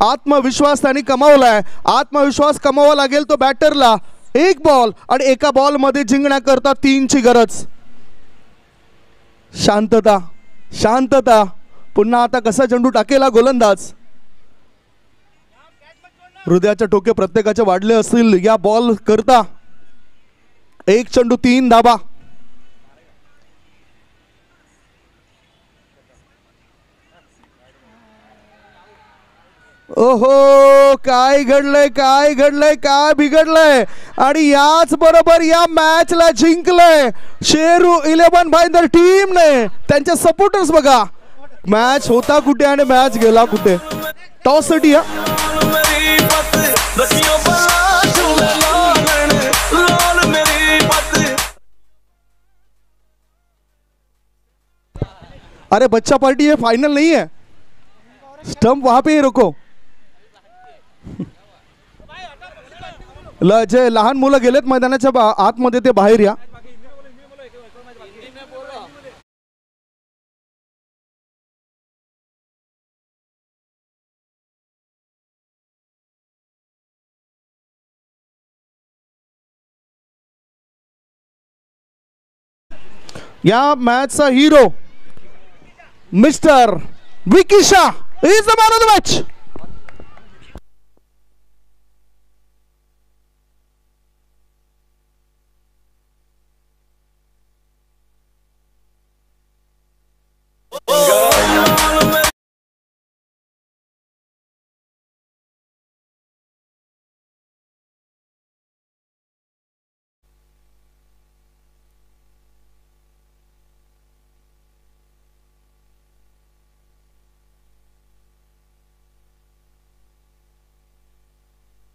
आत्मविश्वास त्यांनी कमावलाय. आत्मविश्वास कमावा लागेल तो बॅटरला. एक बॉल आणि एका बॉल मध्ये जिंकण्याकरता 3ची गरज. शांतता शांतता. पुन्हा आता कसा चेंडू टाकेला गोलंदाज. हृदयाचे ठोके प्रत्येकाचे वाढले असतील या बॉल करता. एक चेंडू 3 धाबा. ओहो, काय घडलंय काय घडलंय काय बिघडलंय. आणि याच बरोबर या मॅचला जिंकलंय शेरू 11 भाईंदर टीमने. त्यांचे सपोर्टर्स बघा, मॅच होता कुठे आणि मॅच गेला कुठे. टॉस साठी अरे बच्चा पार्टी है, फाइनल नहीं है. स्टंप वहां पे ही रोको. जे लहान मुलं गेलेत मैदानाच्या आतमध्ये ते बाहेर या. या मॅचचा hero mister Vicky Shah is the man of the match.